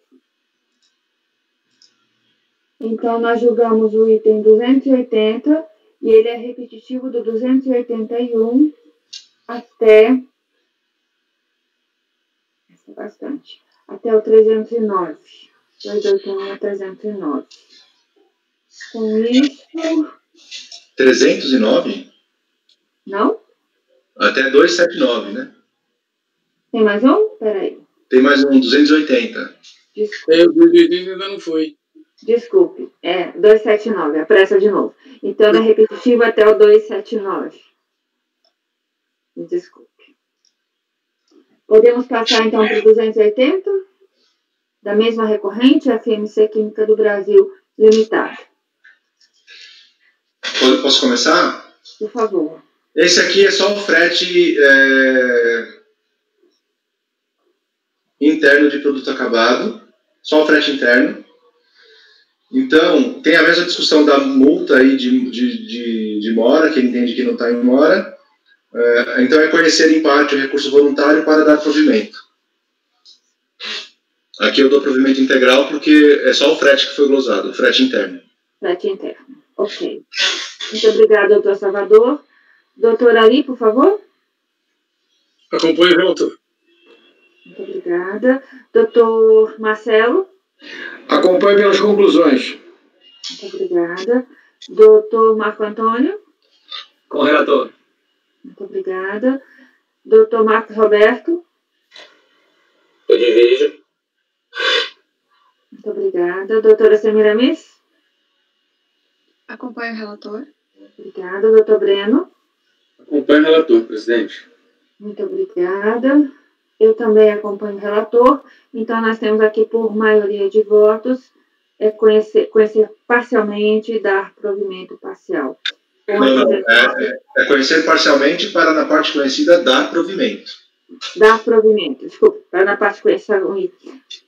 Então, nós julgamos o item 280, e ele é repetitivo do 281 até... bastante. Até o 309. 281 a 309. Com isso... 309? Não? Até 279, né? Tem mais um? Peraí. Tem mais um, 280. Desculpe. O 280 ainda não foi. Desculpe. 279. Apressa de novo. Então, é repetitivo até o 279. Me desculpe. Podemos passar, então, para o 280? Da mesma recorrente, FMC Química do Brasil Limitada. Posso começar? Por favor. Esse aqui é só o frete interno de produto acabado. Só o frete interno. Então, tem a mesma discussão da multa aí de mora, que ele entende que não está em mora. Então, é conhecer em parte o recurso voluntário para dar provimento. Aqui eu dou provimento integral porque é só o frete que foi glosado, o frete interno. Frete interno, ok. Muito obrigada, doutor Salvador. Doutor Ali, por favor. Acompanho o relator. Muito obrigada. Doutor Marcelo. Acompanho pelas conclusões. Muito obrigada. Doutor Marco Antônio. Com o relator. Muito obrigada. Doutor Marcos Roberto. Eu divido. Muito obrigada. Doutora Semiramis. Acompanho o relator. Obrigada. Doutor Breno. Acompanho o relator, presidente. Muito obrigada. Eu também acompanho o relator. Então, nós temos aqui, por maioria de votos, conhecer parcialmente e dar provimento parcial. Não, é conhecer parcialmente para, na parte conhecida, dar provimento. Dar provimento, desculpa, para na parte conhecida.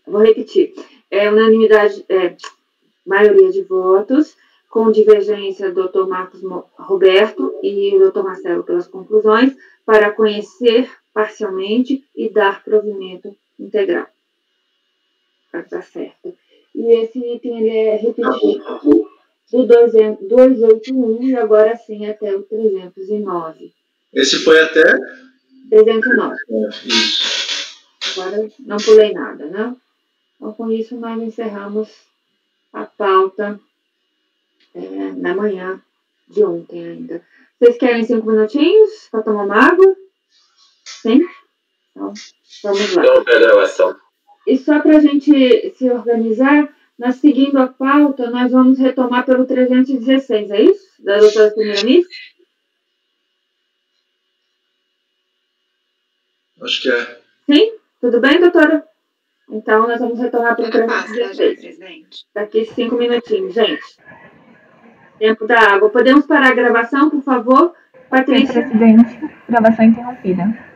Vou repetir. Unanimidade, maioria de votos, com divergência do Dr. Marcos Roberto e o Dr. Marcelo pelas conclusões, para conhecer parcialmente e dar provimento integral. Está certo. E esse item ele é repetido do 281 e agora sim até o 309. Esse foi até? 309. Isso. Agora não pulei nada, né? Então, com isso, nós encerramos a pauta na manhã de ontem ainda. Vocês querem 5 minutinhos para tomar uma água? Sim? Então, vamos lá. Então, a gravação. E só para a gente se organizar, nós seguindo a pauta, nós vamos retomar pelo 316, é isso? Da doutora Semiramis? Acho que é. Sim? Tudo bem, doutora? Então, nós vamos retomar pelo 316. Daqui 5 minutinhos, gente. Tempo da água. Podemos parar a gravação, por favor? Patrícia? Presidente, gravação interrompida.